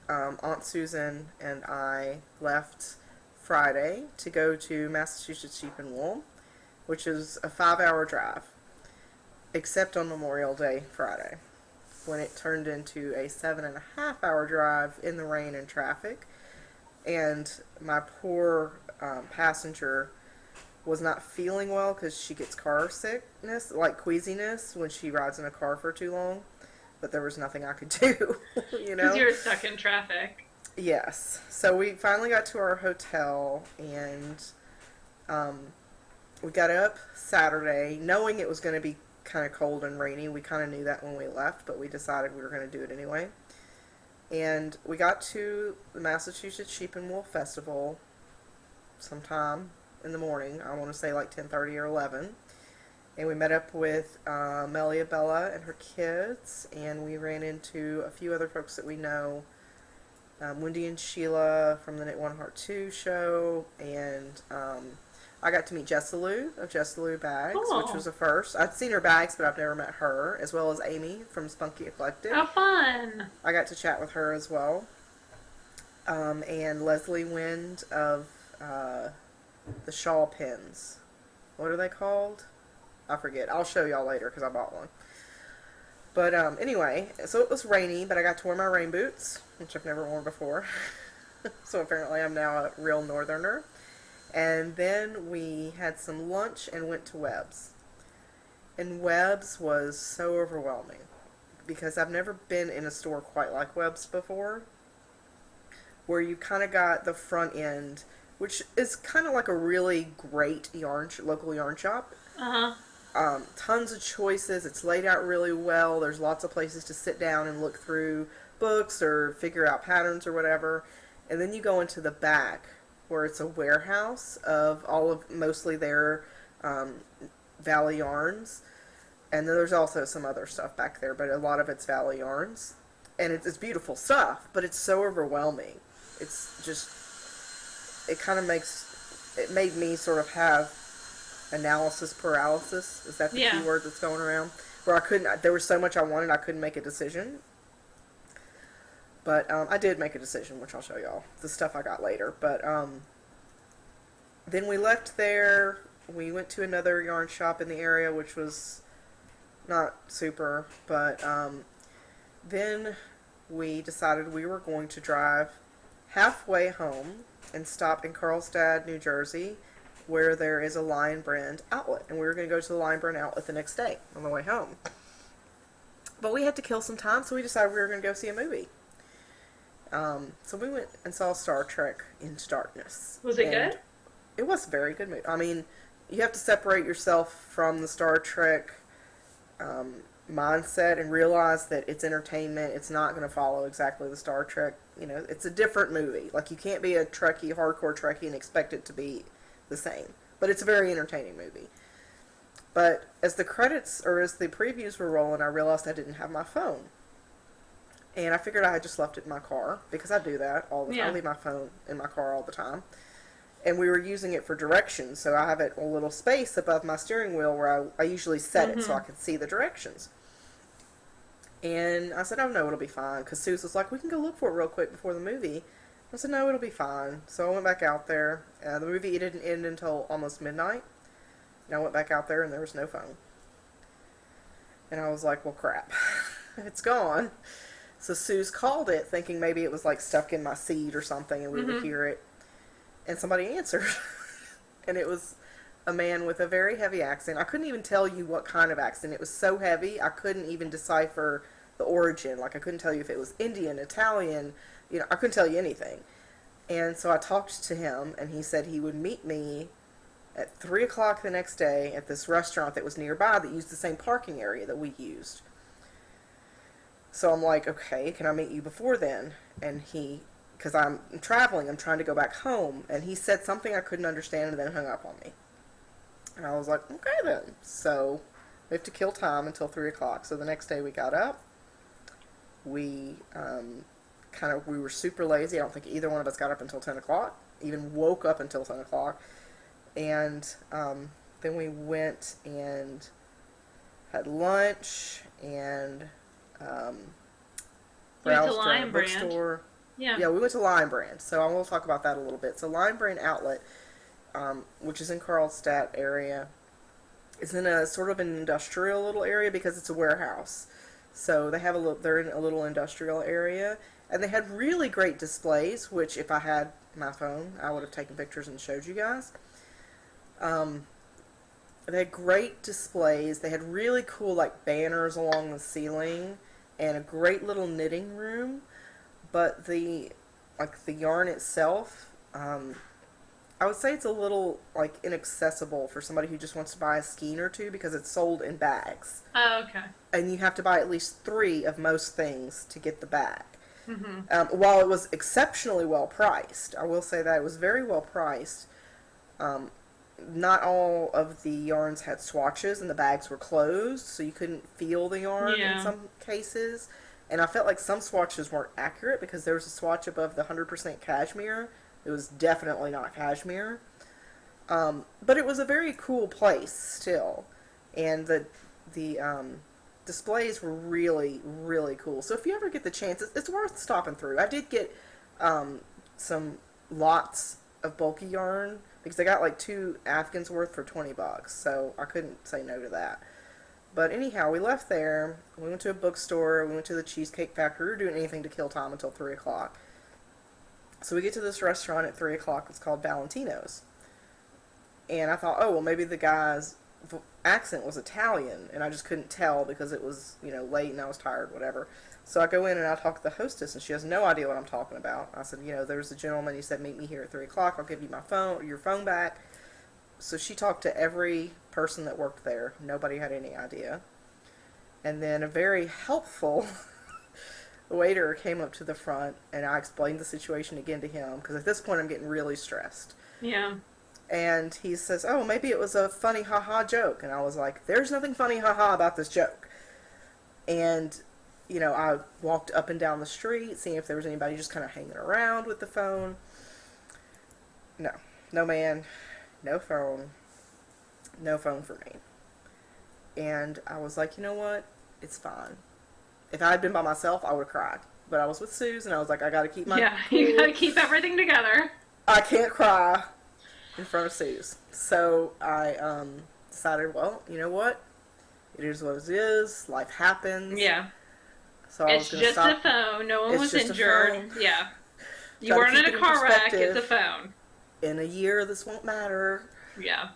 Aunt Susan, and I left Friday to go to Massachusetts Sheep and Wool, which is a 5-hour drive, except on Memorial Day Friday, when it turned into a 7.5-hour drive in the rain and traffic. And my poor passenger was not feeling well because she gets car sickness, like queasiness, when she rides in a car for too long. But there was nothing I could do, Because you're stuck in traffic. Yes. So we finally got to our hotel, and we got up Saturday knowing it was going to be kind of cold and rainy. We kind of knew that when we left, but we decided we were going to do it anyway. And we got to the Massachusetts Sheep and Wool Festival sometime in the morning. I want to say like 10:30 or 11. And we met up with Melia Bella and her kids, and we ran into a few other folks that we know. Wendy and Sheila from the Knit One Heart 2 show, and I got to meet Jessalou of Jessalou Bags, which was a first. I'd seen her bags, but I've never met her, as well as Amy from Spunky Eclectic. How fun! I got to chat with her as well. And Leslie Wind of the shawl pins. What are they called? I forget. I'll show y'all later because I bought one. But anyway, so it was rainy, but I got to wear my rain boots, which I've never worn before. So apparently I'm now a real northerner. And then we had some lunch and went to Webb's. And Webb's was so overwhelming because I've never been in a store quite like Webb's before, where you kind of got the front end, which is kind of like a really great local yarn shop. Uh-huh. Tons of choices. It's laid out really well. There's lots of places to sit down and look through books or figure out patterns or whatever. And then you go into the back, where it's a warehouse of mostly their Valley yarns. And then there's also some other stuff back there, but a lot of it's Valley yarns. And it's beautiful stuff, but it's so overwhelming. It's just, it made me sort of have analysis paralysis. Is that the key word that's going around? Where there was so much I wanted, I couldn't make a decision. But I did make a decision, which I'll show y'all. The stuff I got later. But then we left there. We went to another yarn shop in the area, which was not super. But then we decided we were going to drive halfway home and stop in Carlstadt, New Jersey, where there is a Lion Brand outlet. And we were going to go to the Lion Brand outlet the next day on the way home. But we had to kill some time, so we decided we were going to go see a movie. So we went and saw Star Trek Into Darkness. Was it good? It was a very good movie. I mean, you have to separate yourself from the Star Trek mindset and realize that it's entertainment. It's not going to follow exactly the Star Trek. It's a different movie. Like, you can't be a Trekkie, hardcore Trekkie, and expect it to be the same. But it's a very entertaining movie. But as the previews were rolling, I realized I didn't have my phone. And I figured I had just left it in my car, because I do that all the time. Yeah. I leave my phone in my car all the time. And we were using it for directions, so I have it a little space above my steering wheel where I usually set it so I can see the directions. And I said, oh no, it'll be fine, because Suze was like, we can go look for it real quick before the movie. I said, no, it'll be fine. So I went back out there. The movie didn't end until almost midnight. And I went back out there and there was no phone. And I was like, well, crap. It's gone. So Suze called it, thinking maybe it was like stuck in my seat or something and we would hear it. And somebody answered. And it was a man with a very heavy accent. I couldn't even tell you what kind of accent. It was so heavy, I couldn't even decipher the origin. Like, I couldn't tell you if it was Indian, Italian, you know, I couldn't tell you anything. And so I talked to him, and he said he would meet me at 3 o'clock the next day at this restaurant that was nearby that used the same parking area that we used. So I'm like, okay, can I meet you before then? And he, because I'm traveling, I'm trying to go back home, and he said something I couldn't understand and then hung up on me. And I was like, okay then. So we have to kill time until 3 o'clock. So the next day we got up. We we were super lazy. I don't think either one of us got up until 10 o'clock. Even woke up until 10 o'clock. And then we went and had lunch and browsed around a bookstore. Yeah, we went to Lion Brand. So I will talk about that a little bit. So Lion Brand Outlet, which is in Carlstadt area, is in a sort of an industrial little area because it's a warehouse. So they have they're in a little industrial area, and they had really great displays, which if I had my phone, I would have taken pictures and showed you guys. They had great displays. They had really cool like banners along the ceiling and a great little knitting room, but the yarn itself, I would say it's a little like inaccessible for somebody who just wants to buy a skein or two because it's sold in bags. Oh, okay. And you have to buy at least 3 of most things to get the bag. While it was exceptionally well priced, I will say that it was very well priced. Not all of the yarns had swatches and the bags were closed, so you couldn't feel the yarn in some cases. And I felt like some swatches weren't accurate because there was a swatch above the 100% cashmere. It was definitely not cashmere. But it was a very cool place still. And the displays were really, really cool. So if you ever get the chance, it's worth stopping through. I did get some lots of bulky yarn because I got like 2 Afghans worth for $20. So I couldn't say no to that. But anyhow, we left there. We went to a bookstore. We went to the Cheesecake Factory. We were doing anything to kill time until 3 o'clock. So we get to this restaurant at 3 o'clock. It's called Valentino's. And I thought, oh, well, maybe the guy's accent was Italian, and I just couldn't tell because it was, late and I was tired, whatever. So I go in and I talk to the hostess, and she has no idea what I'm talking about. I said, there's a gentleman, he said, meet me here at 3 o'clock. I'll give you your phone back. So she talked to every person that worked there. Nobody had any idea. And then a very helpful waiter came up to the front, and I explained the situation again to him, because at this point I'm getting really stressed. Yeah. And he says, oh, maybe it was a funny haha joke. And I was like, there's nothing funny haha about this joke. And, I walked up and down the street, seeing if there was anybody just kind of hanging around with the phone. No man, no phone for me. And I was like, you know what? It's fine. If I had been by myself, I would have cried. But I was with Suze, and I was like, I gotta keep my cool. You gotta keep everything together. I can't cry in front of Suze. So I decided, well, you know what? It is what it is. Life happens. Yeah. So I was just stop. a phone. No one was injured. Yeah. You weren't in a car wreck. It's a phone. In a year, this won't matter. Yeah.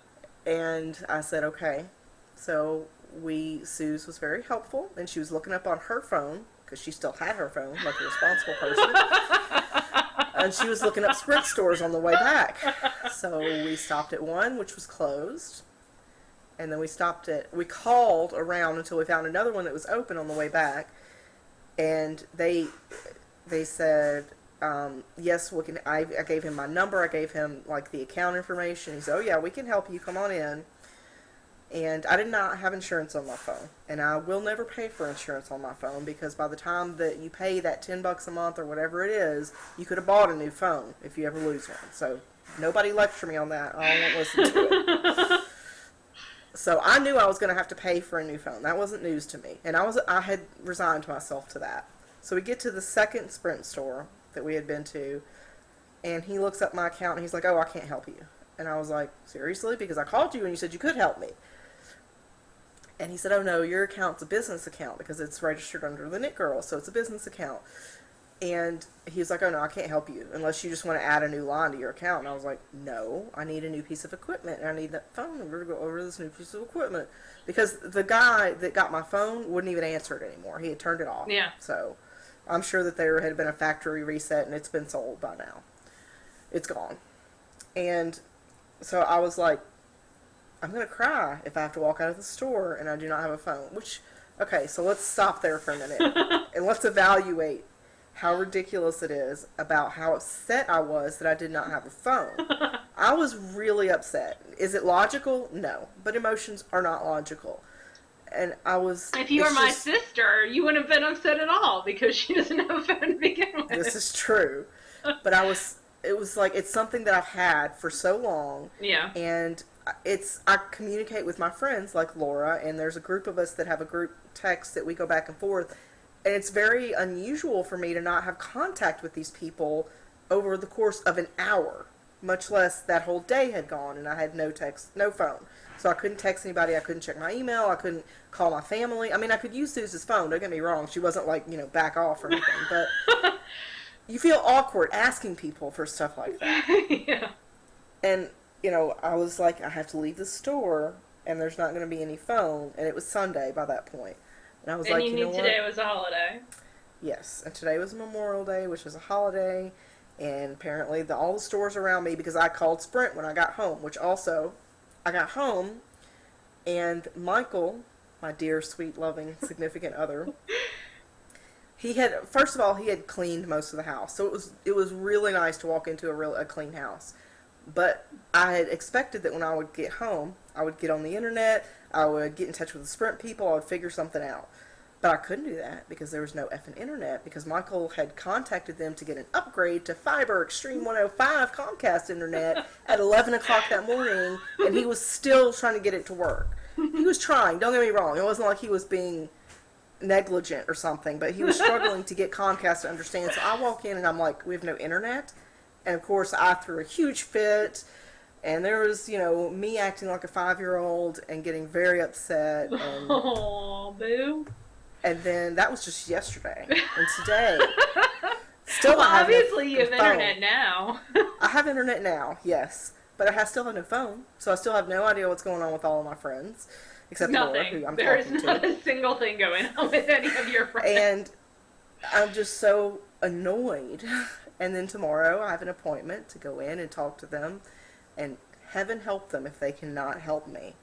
And I said, okay. So Suze was very helpful, and she was looking up on her phone, because she still had her phone, like a responsible person. And she was looking up Sprint stores on the way back. So we stopped at one, which was closed. And then we called around until we found another one that was open on the way back. And they said, yes, we can. I gave him my number. I gave him like the account information. He said, oh yeah, we can help you. Come on in. And I did not have insurance on my phone. And I will never pay for insurance on my phone because by the time that you pay that $10 a month or whatever it is, you could have bought a new phone if you ever lose one. So nobody lecture me on that. I won't listen to it. So I knew I was going to have to pay for a new phone. That wasn't news to me. And I had resigned myself to that. So we get to the second Sprint store that we had been to, and he looks up my account and he's like, "Oh, I can't help you." And I was like, "Seriously? Because I called you and you said you could help me." And he said, "Oh no, your account's a business account because it's registered under the Knit Girls, so it's a business account." And he was like, "Oh no, I can't help you unless you just want to add a new line to your account." And I was like, "No, I need a new piece of equipment and I need that phone number to go over this new piece of equipment." Because the guy that got my phone wouldn't even answer it anymore. He had turned it off. Yeah. So I'm sure that there had been a factory reset and it's been sold by now. It's gone. And so I was like, I'm going to cry if I have to walk out of the store and I do not have a phone. Which, okay, so let's stop there for a minute. And let's evaluate how ridiculous it is about how upset I was that I did not have a phone. I was really upset. Is it logical? No. But emotions are not logical. And I was... If you were my sister, you wouldn't have been upset at all because she doesn't have a phone to begin with. This is true. But it was like, it's something that I've had for so long. Yeah. And I communicate with my friends like Laura, and there's a group of us that have a group text that we go back and forth. And it's very unusual for me to not have contact with these people over the course of an hour, much less that whole day had gone and I had no text, no phone. So I couldn't text anybody, I couldn't check my email, I couldn't call my family. I mean, I could use Susan's phone, don't get me wrong. She wasn't like, back off or anything, but you feel awkward asking people for stuff like that. Yeah. And, I was like, I have to leave the store and there's not going to be any phone. And it was Sunday by that point. And I was like, you know knew what? today was a holiday. Yes, and today was Memorial Day, which is a holiday, and apparently all the stores around me, because I called Sprint when I got home, which also, I got home, and Michael, my dear, sweet, loving, significant other, first of all, he had cleaned most of the house, so it was really nice to walk into a clean house. But I had expected that when I would get home, I would get on the internet, I would get in touch with the Sprint people, I would figure something out. But I couldn't do that because there was no effing internet, because Michael had contacted them to get an upgrade to Fiber Extreme 105 Comcast internet at 11 o'clock that morning, and he was still trying to get it to work. He was trying, don't get me wrong, it wasn't like he was being negligent or something, but he was struggling to get Comcast to understand. So I walk in and I'm like, we have no internet. And of course I threw a huge fit, and there was, me acting like a 5-year-old and getting very upset. And, oh, boo. And then that was just yesterday. And today, still well, I have obviously you have internet now. I have internet now, yes. But I still have no phone. So I still have no idea what's going on with all of my friends. Except Laura, who I'm There talking is not a single thing going on with any of your friends. And I'm just so annoyed. And then tomorrow I have an appointment to go in and talk to them. And heaven help them if they cannot help me.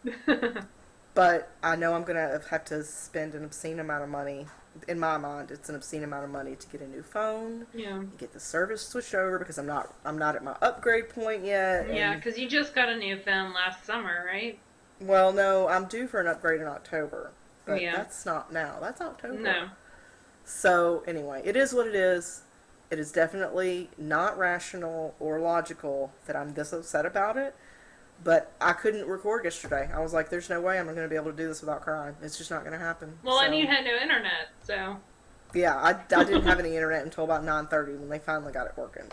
But I know I'm going to have to spend an obscene amount of money. In my mind, it's an obscene amount of money to get a new phone. Yeah. Get the service switched over because I'm not at my upgrade point yet. Yeah, because you just got a new phone last summer, right? Well, no, I'm due for an upgrade in October. But yeah. That's not now. That's October. No. So, anyway, it is what it is. It is definitely not rational or logical that I'm this upset about it. But I couldn't record yesterday. I was like, there's no way I'm going to be able to do this without crying. It's just not going to happen. Well, and you had no internet, so... Yeah, I didn't have any internet until about 9:30 when they finally got it working.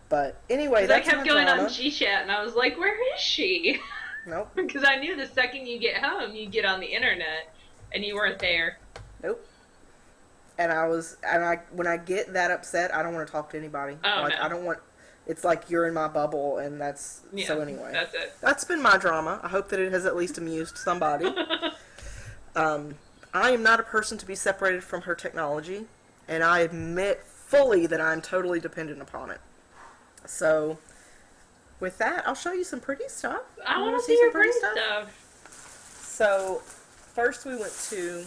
But anyway, that's I kept my going drama. on G-Chat, and I was like, where is she? Nope. Because I knew the second you get home, you get on the internet, and you weren't there. Nope. And when I get that upset, I don't want to talk to anybody. Oh, like, no. I don't want... It's like you're in my bubble, and that's... Yeah, so anyway. That's it. That's been my drama. I hope that it has at least amused somebody. I am not a person to be separated from her technology, and I admit fully that I'm totally dependent upon it. So, with that, I'll show you some pretty stuff. I want to see your pretty stuff. So, first we went to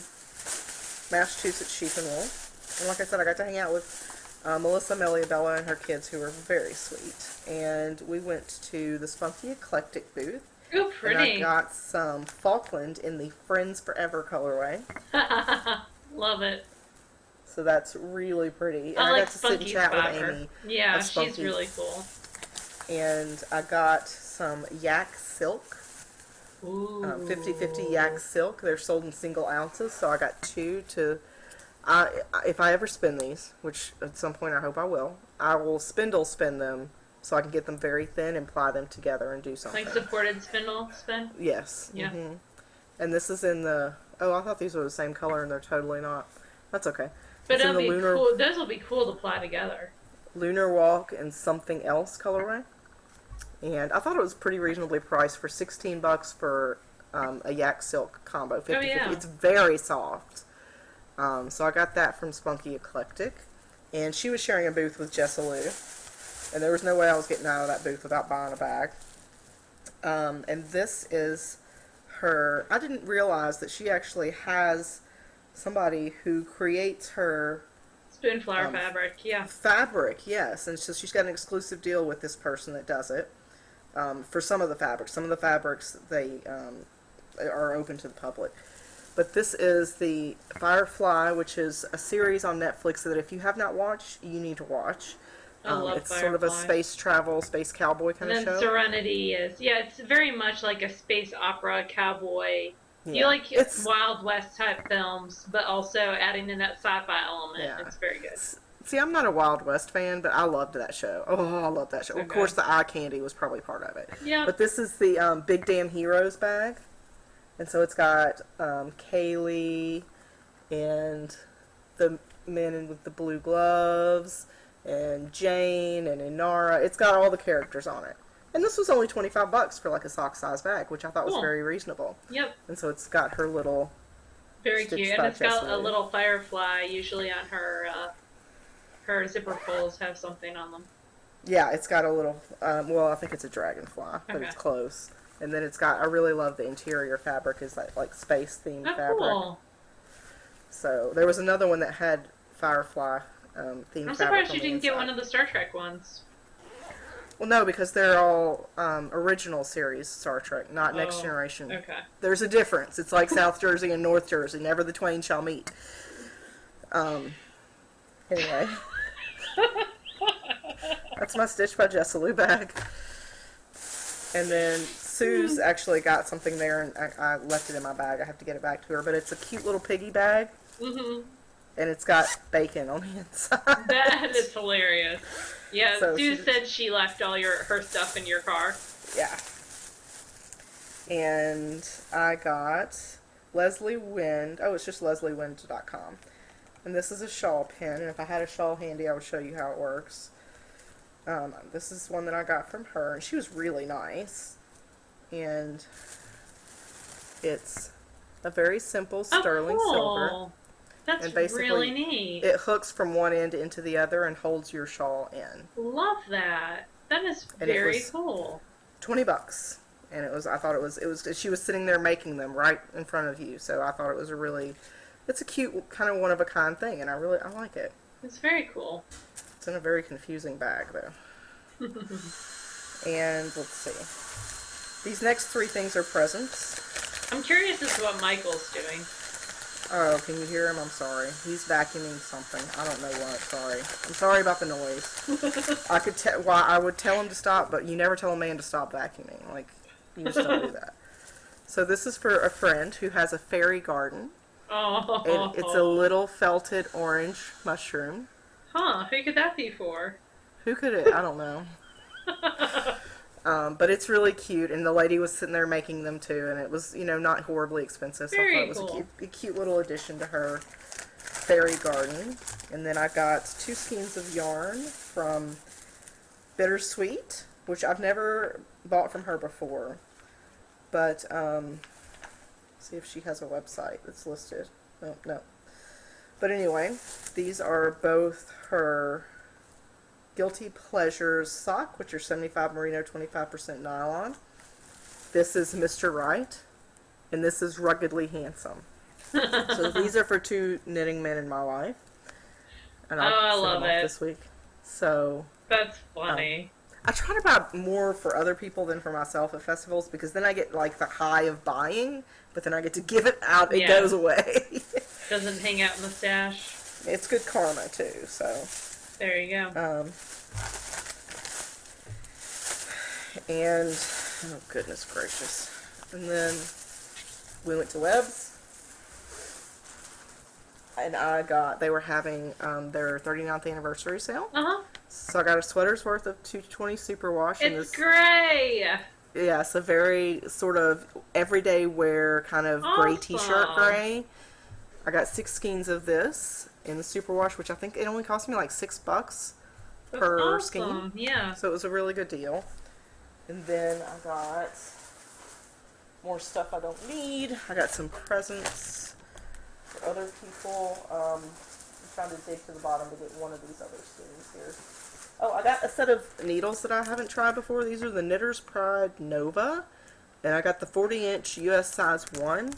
Massachusetts Sheep and Wool. And like I said, I got to hang out with Melissa, Meliabella, and her kids, who were very sweet. And we went to the Spunky Eclectic booth. Ooh, And I pretty. got some Falkland in the Friends Forever colorway. Love it. So that's really pretty. And I I like got to sit and Spunky's chat with fiber. Amy Yeah, of she's Spunky. really cool. And I got some yak silk. Ooh. 50/50 yak silk. They're sold in single ounces, so I got two to... if I ever spin these, which at some point I hope I will spindle spin them so I can get them very thin and ply them together and do something. Like supported spindle spin? Yes. Yeah. Mm-hmm. And this is in the... Oh, I thought these were the same color, and they're totally not. That's okay. But It's in it'll the be Lunar, cool. Those will be cool to ply together. Lunar Walk and Something Else colorway. And I thought it was pretty reasonably priced for $16 for a yak silk combo. 50/50. Oh, yeah. It's very soft. So I got that from Spunky Eclectic. And she was sharing a booth with Jessa Lou. And there was no way I was getting out of that booth without buying a bag. And this is her... I didn't realize that she actually has somebody who creates her Spoonflower fabric, yeah. fabric, yes. And so she's got an exclusive deal with this person that does it. For some of the fabrics. Some of the fabrics, they are open to the public. But this is the Firefly, which is a series on Netflix that if you have not watched, you need to watch. I love it's Firefly. sort of a space travel, space cowboy kind And of then show. Serenity is, yeah, it's very much like a space opera cowboy. Yeah. You like It's... Wild West type films, but also adding in that sci-fi element. Yeah. It's very good. See, I'm not a Wild West fan, but I loved that show. Oh, I love that show. So of course, good. the eye candy was probably part of it. Yeah. But this is the Big Damn Heroes bag. And so it's got Kaylee and the men with the blue gloves and Jane and Inara. It's got all the characters on it. And this was only $25 for like a sock-size bag, which I thought was Cool. very reasonable. Yep. And so it's got her little... Very Stitch cute. by And it's got Jessa a Lou. little firefly, usually on her zipper pulls have something on them. Yeah, it's got a little... well, I think it's a dragonfly, but Okay. it's close. And then it's got... I really love the interior fabric. Is that like space-themed Oh, fabric. cool. So there was another one that had Firefly themed fabric. I'm surprised on you the didn't get inside. one of the Star Trek ones. Well, no, because they're all original series Star Trek, not Next Oh, Generation. Okay. There's a difference. It's like South Jersey and North Jersey. Never the twain shall meet. Anyway. That's my Stitch by Jessa Lou bag. And then Sue's actually got something there, and I left it in my bag. I have to get it back to her. But it's a cute little piggy bag, Mm-hmm. and it's got bacon on the inside. That is hilarious. Yeah, So Sue she- said she left all her stuff in your car. Yeah. And I got Leslie Wind. Oh, it's just lesliewind.com. And this is a shawl pin. And if I had a shawl handy, I would show you how it works. This is one that I got from her. And she was really nice. And it's a very simple sterling silver. Cool. That's And basically, really neat. It hooks from one end into the other and holds your shawl in. Love that. That is And it very was- cool. $20. And I thought it was, she was sitting there making them right in front of you. So I thought it was it's a cute, kind of one-of-a-kind thing, and I like it. It's very cool. It's in a very confusing bag, though. And let's see. These next three things are presents. I'm curious as to what Michael's doing. Oh, can you hear him? I'm sorry. He's vacuuming something. I don't know what. Sorry. I'm sorry about the noise. I would tell him to stop, but you never tell a man to stop vacuuming. Like, you just don't do that. So this is for a friend who has a fairy garden. Oh. And it's a little felted orange mushroom. Huh, who could that be for? Who could it? I don't know. But it's really cute, and the lady was sitting there making them too, and it was, not horribly expensive. So I Very thought it was cool. a cute little addition to her fairy garden. And then I got 2 skeins of yarn from Bittersweet, which I've never bought from her before. But, see if she has a website that's listed. Oh, no. But anyway, these are both her Guilty Pleasures sock, which are 75 merino, 25% nylon. This is Mr. Right, and this is Ruggedly Handsome. So these are for 2 knitting men in my life. And I sent love them off it. this week. So That's funny. I try to buy more for other people than for myself at festivals because then I get like the high of buying, but then I get to give it out. It goes away. Doesn't hang out in the stash. It's good karma too. So there you go. And oh goodness gracious, and then we went to Webb's. And they were having their 39th anniversary sale. So I got a sweater's worth of 220 superwash. It's gray! Yeah, it's a very sort of everyday wear kind of gray t-shirt gray. I got 6 skeins of this in the superwash, which I think it only cost me like $6 per skein. Yeah. So it was a really good deal. And then I got more stuff I don't need. I got some presents for other people. I'm trying to dig to the bottom to get one of these other skeins here. Oh, I got a set of needles that I haven't tried before. These are the Knitter's Pride Nova. And I got the 40-inch US size 1.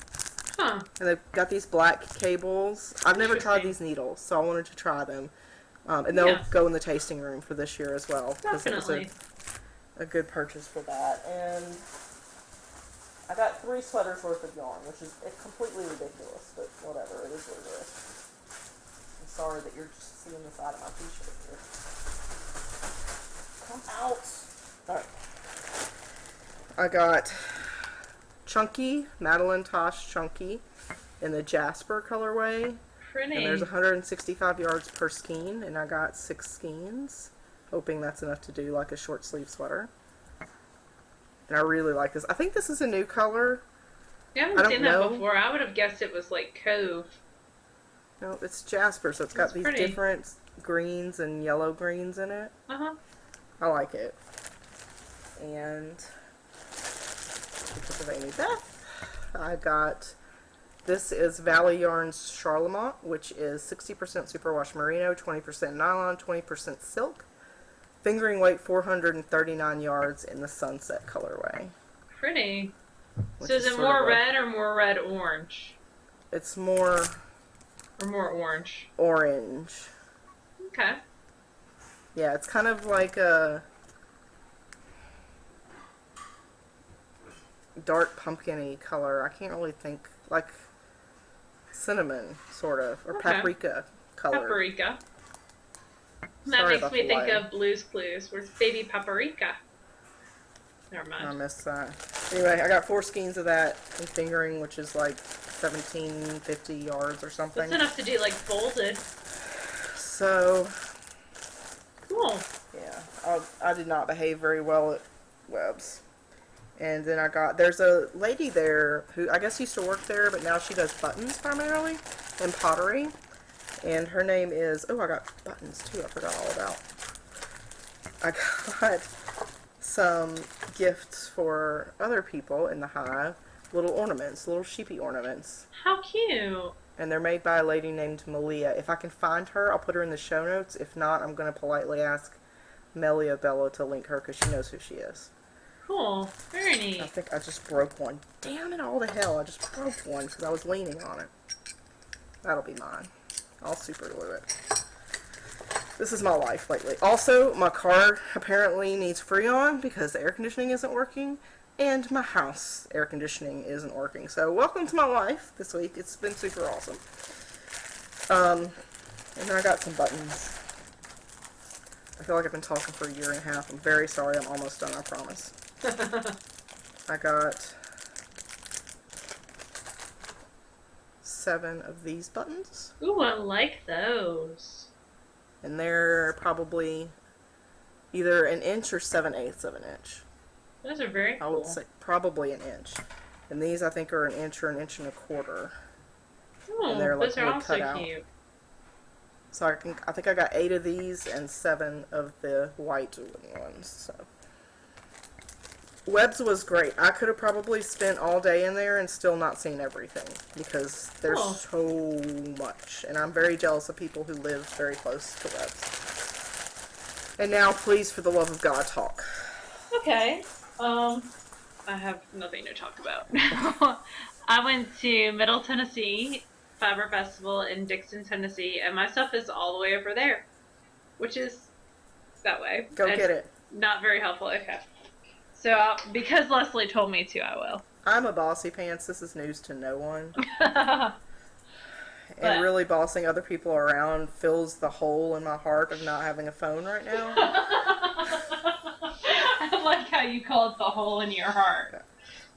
Huh. And they've got these black cables. I've never tried these needles, so I wanted to try them. And they'll go in the tasting room for this year as well. Definitely. It was a good purchase for that. And I got 3 sweaters worth of yarn, which is completely ridiculous, but whatever, it is what it is. I'm sorry that you're just seeing the side of my t-shirt here. Come out. Alright. I got Chunky, Madeline Tosh Chunky, in the Jasper colorway. Pretty. And there's 165 yards per skein, and I got 6 skeins, hoping that's enough to do like a short sleeve sweater. And I really like this. I think this is a new color. Yeah, I haven't seen that before. I would have guessed it was like Cove. No, it's Jasper, so it's got these different greens and yellow greens in it. I like it. And because of Amy Beth, I got, this is Valley Yarns Charlemont, which is 60% superwash merino, 20% nylon, 20% silk. Fingering weight 439 yards in the Sunset colorway. Pretty. So is it more red or more red-orange? It's more... Or more orange? Orange. Okay. Yeah, it's kind of like a dark pumpkin-y color. I can't really think, like cinnamon, sort of, or paprika color. Paprika. That makes me think of Blue's Clues, where it's baby paprika. Never mind. I missed that. Anyway, I got 4 skeins of that in fingering, which is like 1750 yards or something. That's enough to do like folded. So, cool. Yeah, I did not behave very well at Webb's. And then I got, there's a lady there who I guess used to work there, but now she does buttons primarily and pottery. And her name is, oh, I got buttons too, I forgot all about. I got some gifts for other people in the hive, little ornaments, little sheepy ornaments. How cute. And they're made by a lady named Malia. If I can find her, I'll put her in the show notes. If not, I'm going to politely ask Melia Bella to link her because she knows who she is. Cool. Very neat. I think I just broke one. Damn it all to hell, I just broke one because I was leaning on it. That'll be mine. I'll super glue it. This is my life lately. Also, my car apparently needs Freon because the air conditioning isn't working, and my house air conditioning isn't working. So, welcome to my life this week. It's been super awesome. And then I got some buttons. I feel like I've been talking for a year and a half. I'm very sorry. I'm almost done, I promise. I got 7 of these buttons. Ooh, I like those. And they're probably either an inch or 7/8 of an inch. Those are very cool. I would say probably an inch. And these I think are an inch or an inch and a quarter. Oh, and they're those like are also cut out. cute. So I think I got 8 of these and 7 of the white ones. So Webb's was great. I could have probably spent all day in there and still not seen everything because there's so much. And I'm very jealous of people who live very close to Webb's. And now, please, for the love of God, talk. Okay. I have nothing to talk about. I went to Middle Tennessee Fiber Festival in Dickson, Tennessee, and my stuff is all the way over there, which is that way. Go get it. Not very helpful. Okay. So, because Leslie told me to, I will. I'm a bossy pants. This is news to no one. But And really bossing other people around fills the hole in my heart of not having a phone right now. I like how you call it the hole in your heart.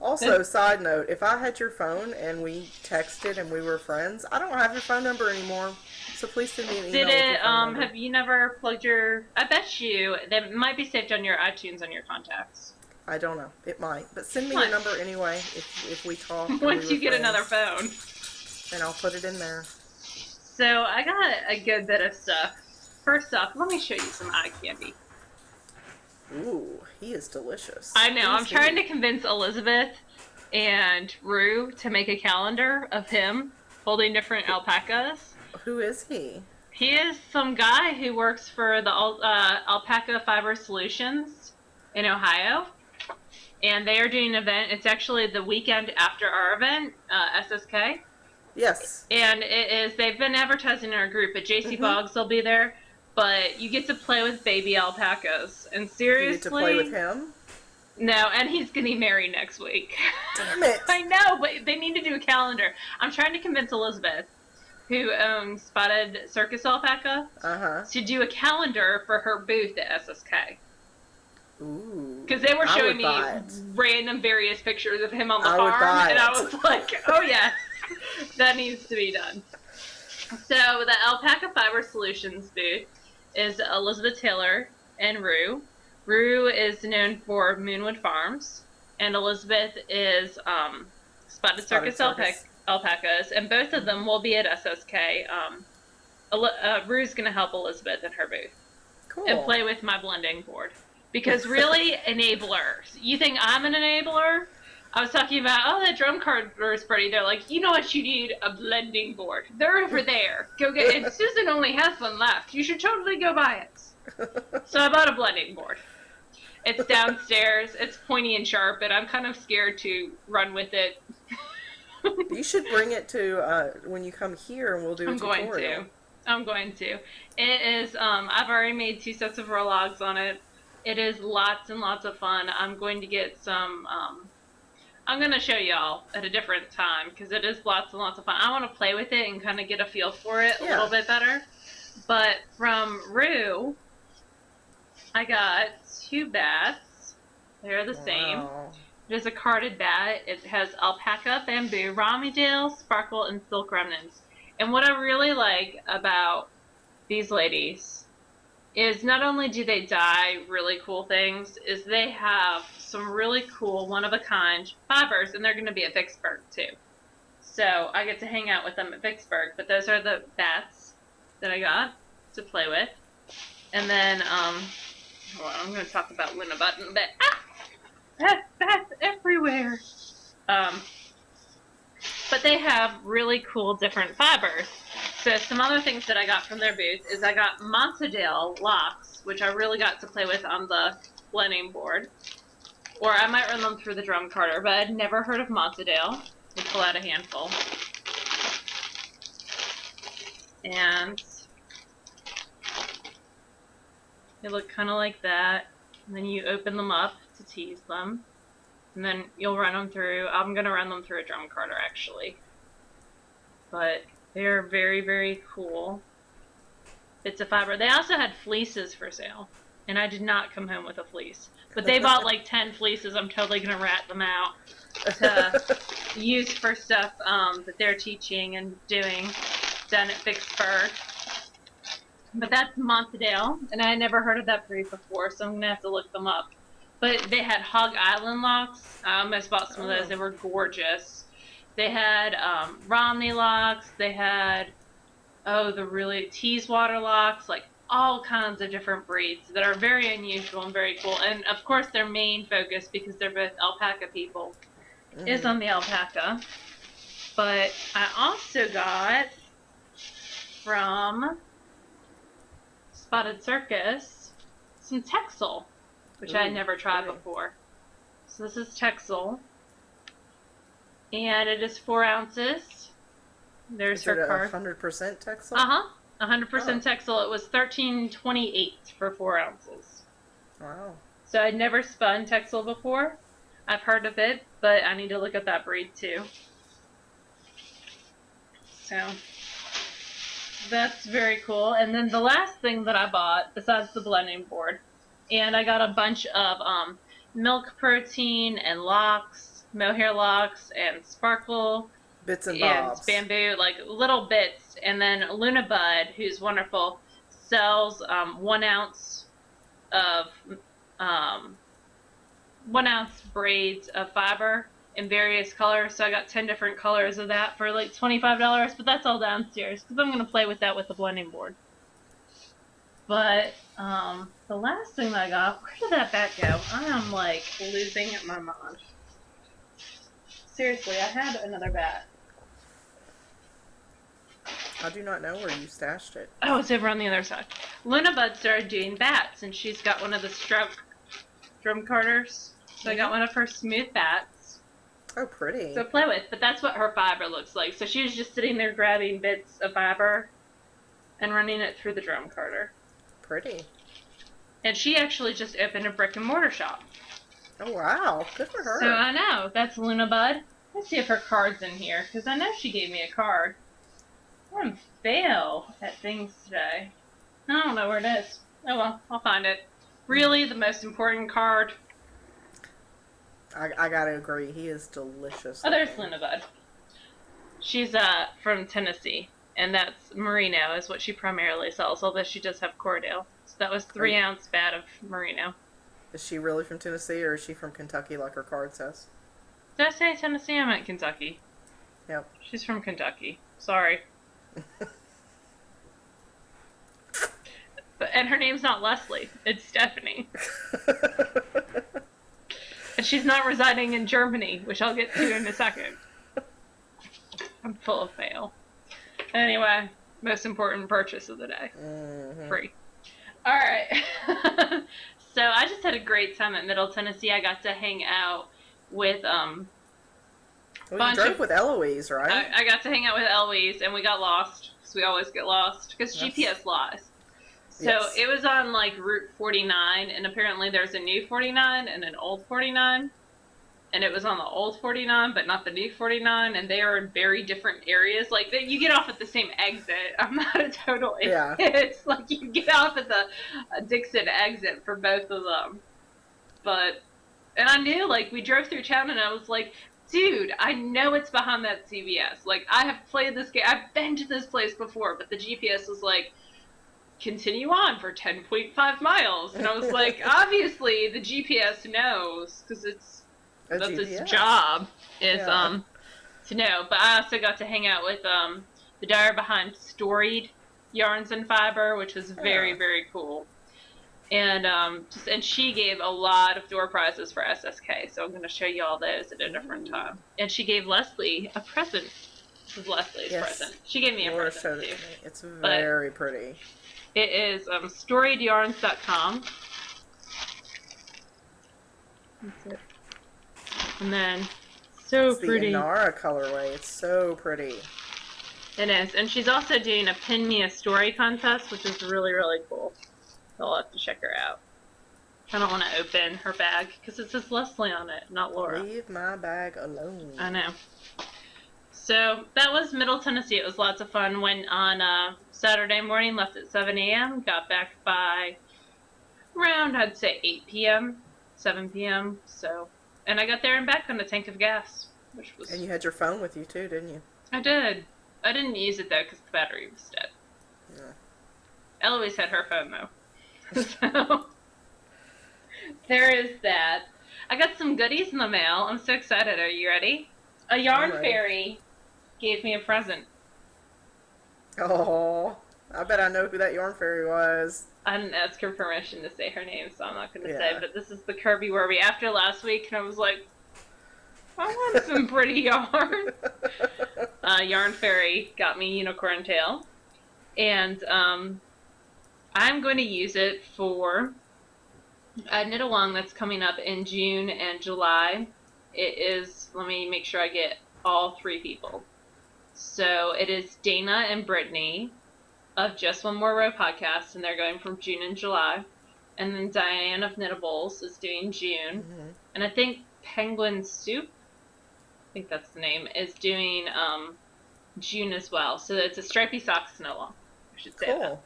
Also, side note, if I had your phone and we texted and we were friends, I don't have your phone number anymore. So please send me an email. Did with it, your phone number. have you never plugged your, I bet you, that might be saved on your iTunes on your contacts. I don't know. It might. But send me your number anyway if we talk. Once you get another phone. And I'll put it in there. So I got a good bit of stuff. First off, let me show you some eye candy. Ooh, he is delicious. I know. I'm trying to convince Elizabeth and Rue to make a calendar of him holding different alpacas. Who is he? He is some guy who works for the Alpaca Fiber Solutions in Ohio. And they are doing an event. It's actually the weekend after our event, SSK. Yes. And it is, they've been advertising in our group, but JC Boggs will be there. But you get to play with baby alpacas. And seriously... You get to play with him? No, and he's getting married next week. Damn it. I know, but they need to do a calendar. I'm trying to convince Elizabeth, who owns Spotted Circus Alpaca, to do a calendar for her booth at SSK. Ooh. Because they were showing me random various pictures of him on the farm, and I was like, oh yes, that needs to be done. So the Alpaca Fiber Solutions booth is Elizabeth Taylor and Rue. Rue is known for Moonwood Farms, and Elizabeth is Spotted Circus Alpacas, and both of them will be at SSK. Rue's going to help Elizabeth in her booth. Cool. And play with my blending board. Because really, enablers. You think I'm an enabler? I was talking about, oh, that drum card is pretty. They're like, you know what you need? A blending board. They're over there. Go get it. Susan only has one left. You should totally go buy it. So I bought a blending board. It's downstairs. It's pointy and sharp, and I'm kind of scared to run with it. You should bring it to when you come here, and we'll do a tutorial. I'm going to. It is, I've already made 2 sets of roll logs on it. It is lots and lots of fun. I'm going to get some, I'm going to show y'all at a different time, because it is lots and lots of fun. I want to play with it and kind of get a feel for it a little bit better. But from Rue, I got 2 bats. They're the same. It is a carded bat. It has alpaca, bamboo, Ramidale, sparkle, and silk remnants. And what I really like about these ladies is not only do they dye really cool things, is they have some really cool one-of-a-kind fibers, and they're going to be at Vicksburg too. So I get to hang out with them at Vicksburg. But those are the bats that I got to play with. And then, hold on, I'm going to talk about Luna Button a bit. Bats everywhere. But they have really cool different fibers. So some other things that I got from their booth is I got Montadale locks, which I really got to play with on the blending board. Or I might run them through the drum carder, but I'd never heard of Montadale. We pull out a handful. And they look kind of like that. And then you open them up to tease them. And then you'll run them through. I'm going to run them through a drum carder, actually. But they're very, very cool bits of fiber. They also had fleeces for sale. And I did not come home with a fleece. But they bought like 10 fleeces. I'm totally going to rat them out to use for stuff that they're teaching and doing down at Vicksburg. But that's Montadale. And I had never heard of that breed before, so I'm going to have to look them up. But they had Hog Island locks. I almost bought some of those. They were gorgeous. They had Romney locks. They had, the really Teeswater locks. Like all kinds of different breeds that are very unusual and very cool. And of course their main focus, because they're both alpaca people, is on the alpaca. But I also got from Spotted Circus some Texel, which I had never tried before. So this is Texel, and it is 4 ounces. There's her card. 100% Texel? 100% Texel. It was $13.28 for 4 ounces. Wow. So I'd never spun textile before. I've heard of it, but I need to look at that breed too. So that's very cool. And then the last thing that I bought, besides the blending board, and I got a bunch of milk protein and locks, mohair locks, and sparkle, Bits and and bobs. bamboo, like little bits. And then Luna Bud, who's wonderful, sells 1 ounce of 1 ounce braids of fiber in various colors. So I got 10 different colors of that for like $25, but that's all downstairs because I'm going to play with that with the blending board. But the last thing that I got, where did that bat go? I am like losing my mind. Seriously, I had another bat. I do not know where you stashed it. Oh, it's over on the other side. Luna Bud started doing bats, and she's got one of the stroke drum carters. So I got one of her smooth bats. Oh, pretty. So play with, but that's what her fiber looks like. So she was just sitting there grabbing bits of fiber and running it through the drum carter. Pretty. And she actually just opened a brick and mortar shop. Oh, wow. Good for her. So I know. That's Luna Bud. Let's see if her card's in here, because I know she gave me a card. I'm fail at things today. I don't know where it is. Oh well, I'll find it. Really, the most important card. I gotta agree. He is delicious. Oh, there's Luna Bud. She's from Tennessee, and that's merino is what she primarily sells, although she does have Cordell. So that was 3 ounce bat of merino. Is she really from Tennessee, or is she from Kentucky like her card says? Did I say Tennessee? I meant Kentucky. Yep. She's from Kentucky. Sorry. And her name's not Leslie. It's Stephanie. And she's not residing in Germany, which I'll get to in a second. I'm full of fail. Anyway, most important purchase of the day. Mm-hmm. Free. Alright. So I just had a great time at Middle Tennessee. I got to hang out with Well, you drove with Eloise, right? I got to hang out with Eloise, and we got lost, because we always get lost, because GPS lies. So Yes. it was on, like, Route 49, and apparently there's a new 49 and an old 49, and it was on the old 49, but not the new 49, and they are in very different areas. Like, you get off at the same exit. I'm not a total idiot. Yeah. It's like you get off at the Dickson exit for both of them. But, and I knew, like, we drove through town, and I was like, dude, I know it's behind that CVS. Like, I have played this game. I've been to this place before, but the GPS was like, continue on for 10.5 miles. And I was like, obviously, the GPS knows, because that's its job, is, to know. But I also got to hang out with, the dyer behind Storied Yarns and Fiber, which was very, very cool. And and she gave a lot of door prizes for SSK, so I'm going to show you all those at a different time. And she gave Leslie a present. This is Leslie's present. She gave me a present too. It's very pretty. It is storiedyarns.com. That's it. And then, It's pretty. the Inara colorway. It's so pretty. It is. And she's also doing a Pin Me a Story contest, which is really, really cool. So I'll have to check her out. I don't want to open her bag, because it says Leslie on it, not Laura. Leave my bag alone. I know. So that was Middle Tennessee. It was lots of fun. Went on Saturday morning, left at 7 a.m., got back by around, I'd say, 8 p.m., 7 p.m. So, and I got there and back on a tank of gas, which was... And you had your phone with you, too, didn't you? I did. I didn't use it, though, because the battery was dead. Yeah. Eloise had her phone, though. So, there is that. I got some goodies in the mail. I'm so excited. Are you ready? A yarn fairy gave me a present. Oh, I bet I know who that yarn fairy was. I didn't ask her permission to say her name, so I'm not going to say, but this is the Kirby Werby. After last week, and I was like, I want some pretty yarn. Yarn Fairy got me Unicorn Tail, and I'm going to use it for a knit-along that's coming up in June and July. It is, let me make sure I get all 3 people. So it is Dana and Brittany of Just One More Row podcast, and they're going from June and July. And then Diane of Knittables is doing June. Mm-hmm. And I think Penguin Soup, I think that's the name, is doing June as well. So it's a stripy socks no long, I should say that. Cool.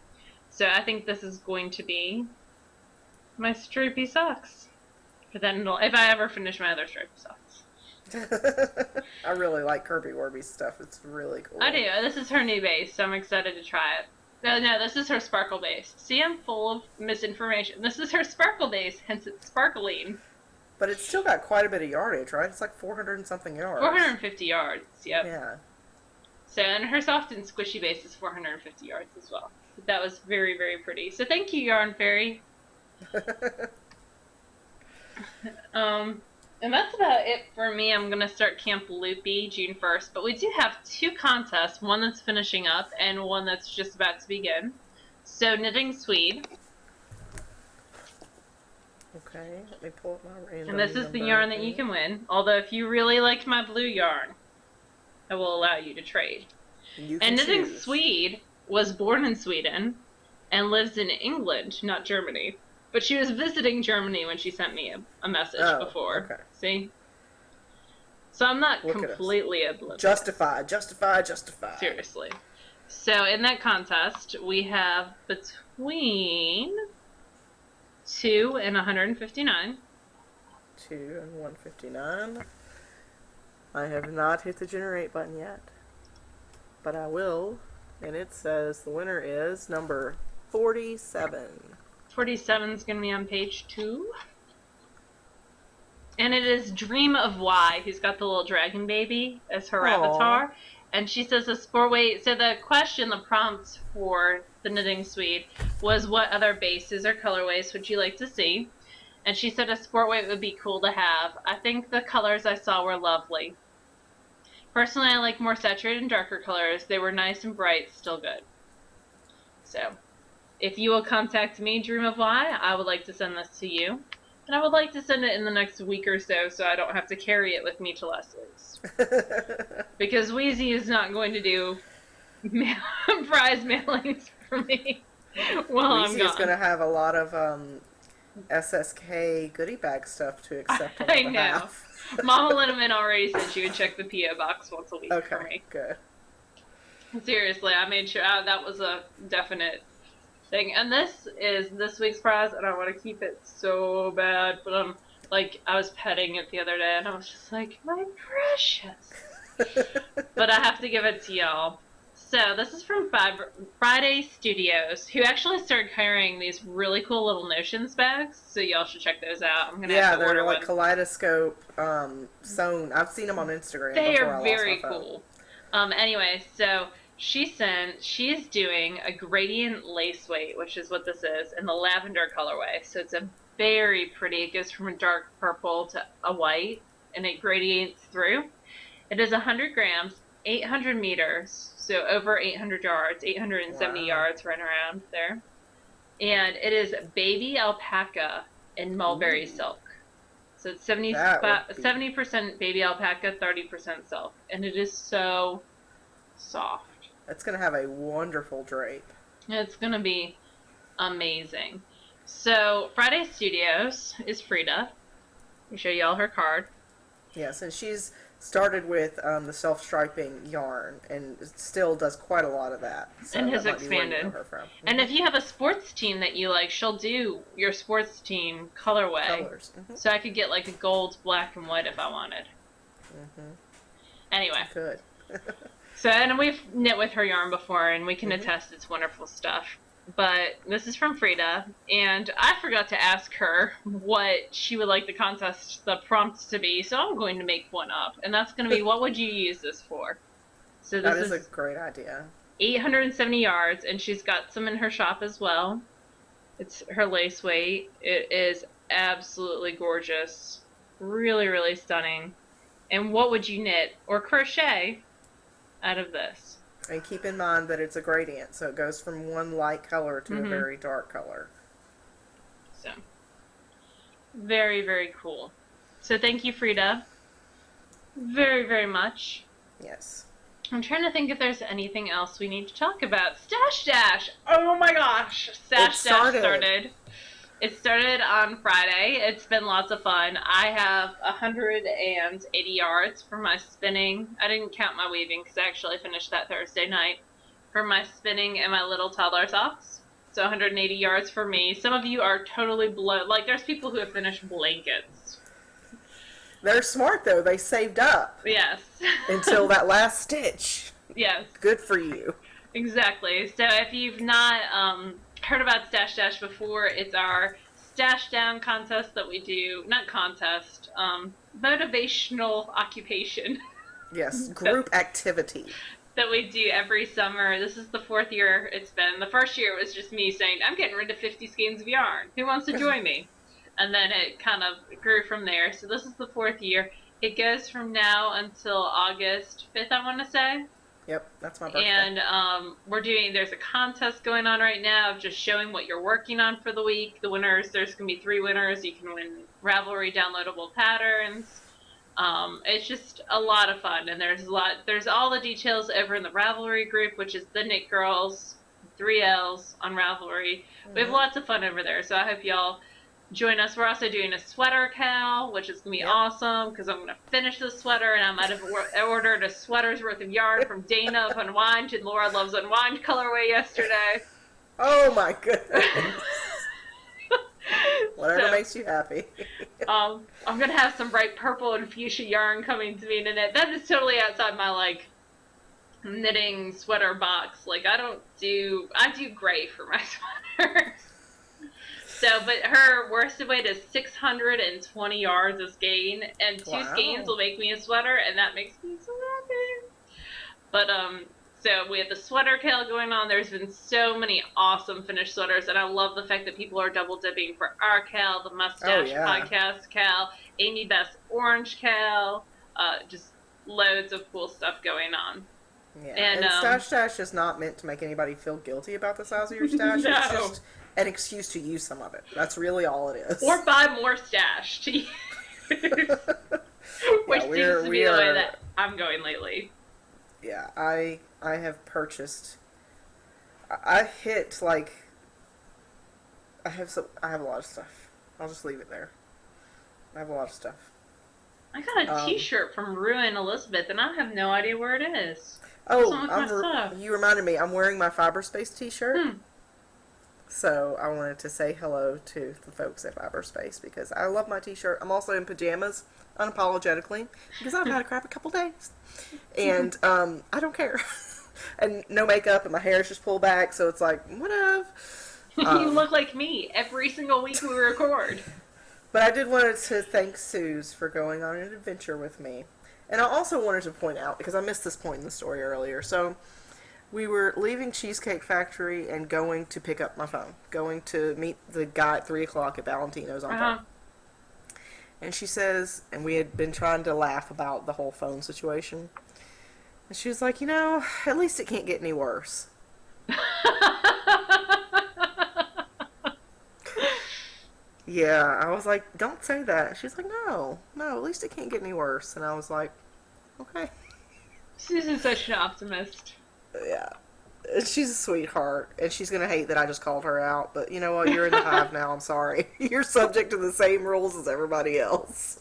So I think this is going to be my stripy socks. But then if I ever finish my other stripy socks. I really like Kirby Warby stuff. It's really cool. I do. This is her new base, so I'm excited to try it. No, this is her sparkle base. See, I'm full of misinformation. This is her sparkle base, hence it's sparkling. But it's still got quite a bit of yardage, right? It's like 400 and something yards. 450 yards, yep. Yeah. So, and her soft and squishy base is 450 yards as well. That was very, very pretty. So thank you, Yarn Fairy. And that's about it for me. I'm going to start Camp Loopy June 1st. But we do have 2 contests, one that's finishing up and one that's just about to begin. So Knitting Swede. Okay, let me pull up my random. And this is the yarn that you can win. Although if you really liked my blue yarn, I will allow you to trade. And Knitting Swede was born in Sweden and lives in England, not Germany. But she was visiting Germany when she sent me a message before. Okay. See? So I'm not completely oblivious. Justify. Seriously. So in that contest, we have between 2 and 159. 2 and 159. I have not hit the generate button yet. But I will. And it says the winner is number 47. 47 is going to be on page 2. And it is Dream of Y, who's got the little dragon baby as her avatar. And she says a sport weight. So the question, the prompt for the Knitting Swede was what other bases or colorways would you like to see? And she said a sport weight would be cool to have. I think the colors I saw were lovely. Personally, I like more saturated and darker colors. They were nice and bright, still good. So, if you will contact me, Dream of Y, I would like to send this to you. And I would like to send it in the next week or so I don't have to carry it with me to Leslie's. Because Wheezy is not going to do prize mailings for me while I'm gone. Wheezy is going to have a lot of SSK goodie bag stuff to accept on I behalf. know. Mama Linneman already said she would check the P.O. box once a week for me. Good. Seriously, I made sure that was a definite thing. And this is this week's prize, and I want to keep it so bad, but I was petting it the other day, and I was just like, my precious. But I have to give it to y'all. So this is from Friday Studios, who actually started carrying these really cool little Notions bags, so y'all should check those out. I'm gonna have to order they're like one. kaleidoscope sewn. I've seen them on Instagram. They are very cool. Anyway, so she's doing a gradient lace weight, which is what this is, in the lavender colorway. So it's a very pretty. It goes from a dark purple to a white, and it gradients through. It is 100 grams, 800 meters, so over 800 yards, 870 yards, right around there. And it is baby alpaca and mulberry silk. So it's 70% baby alpaca, 30% silk. And it is so soft. It's going to have a wonderful drape. It's going to be amazing. So Friday Studios is Frida. Let me show y'all her card. Yes, and she's started with the self-striping yarn and still does quite a lot of that. So and has that might be where you expanded. know her from. And if you have a sports team that you like, she'll do your sports team colorway. Colors. So I could get like a gold, black, and white if I wanted. Anyway. Good. So, and we've knit with her yarn before, and we can attest it's wonderful stuff. But this is from Frida, and I forgot to ask her what she would like the prompt to be, so I'm going to make one up. And that's going to be, what would you use this for? So this is a great idea. 870 yards, and she's got some in her shop as well. It's her lace weight. It is absolutely gorgeous. Really, really stunning. And what would you knit or crochet out of this? And keep in mind that it's a gradient, so it goes from one light color to a very dark color. So, very, very cool. So thank you, Frida. Very, very much. Yes. I'm trying to think if there's anything else we need to talk about. Stash Dash! Oh my gosh! Stash Dash started. It started on Friday. It's been lots of fun. I have 180 yards for my spinning. I didn't count my weaving because I actually finished that Thursday night. For my spinning and my little toddler socks. So 180 yards for me. Some of you are totally blown. Like, there's people who have finished blankets. They're smart, though. They saved up. Yes. Until that last stitch. Yes. Good for you. Exactly. So if you've not heard about Stash Dash before, it's our Stash Down contest that we do. Not contest. Motivational occupation. Yes. Group activity. That we do every summer. This is the 4th year it's been. The first year was just me saying, I'm getting rid of 50 skeins of yarn. Who wants to join me? And then it kind of grew from there. So this is the 4th year. It goes from now until August 5th, I want to say. Yep, that's my birthday. And there's a contest going on right now of just showing what you're working on for the week. The winners, there's going to be 3 winners. You can win Ravelry downloadable patterns. It's just a lot of fun, and there's all the details over in the Ravelry group, which is TheKnitGirlls, 3 L's on Ravelry. Mm-hmm. We have lots of fun over there, so I hope y'all join us. We're also doing a sweater cal, which is going to be awesome, because I'm going to finish the sweater, and I might have ordered a sweater's worth of yarn from Dana of Unwind and Laura Loves Unwind colorway yesterday. Oh my goodness. Whatever makes you happy. I'm going to have some bright purple and fuchsia yarn coming to me in it. That is totally outside my, knitting sweater box. I do gray for my sweaters. But her worsted weight is 620 yards of skein, and 2 skeins will make me a sweater, and that makes me so happy. But, so we have the sweater cal going on. There's been so many awesome finished sweaters, and I love the fact that people are double dipping for our cal, the Mustache Podcast cal, Amy Best Orange cal, just loads of cool stuff going on. Yeah, and Stash Dash is not meant to make anybody feel guilty about the size of your stash. No. It's just an excuse to use some of it. That's really all it is. Or buy more stash to use. Which seems to be the way that I'm going lately. Yeah, I have purchased. I hit I have a lot of stuff. I'll just leave it there. I have a lot of stuff. I got a T-shirt from Ruin Elizabeth, and I have no idea where it is. You reminded me. I'm wearing my Fiberspace T-shirt. So I wanted to say hello to the folks at Fiberspace because I love my T-shirt. I'm also in pajamas, unapologetically, because I've had a crappy couple days, and I don't care. And no makeup, and my hair is just pulled back, so it's like whatever. You look like me every single week we record. But I did want to thank Suze for going on an adventure with me, and I also wanted to point out because I missed this point in the story earlier. So we were leaving Cheesecake Factory and going to pick up my phone, going to meet the guy at 3 o'clock at Valentino's on phone. And she says, and we had been trying to laugh about the whole phone situation. And she was like, at least it can't get any worse. Yeah, I was like, don't say that. She's like, no, at least it can't get any worse. And I was like, okay. Susan's such an optimist. Yeah. She's a sweetheart, and she's going to hate that I just called her out. But you know what? You're in the hive now. I'm sorry. You're subject to the same rules as everybody else.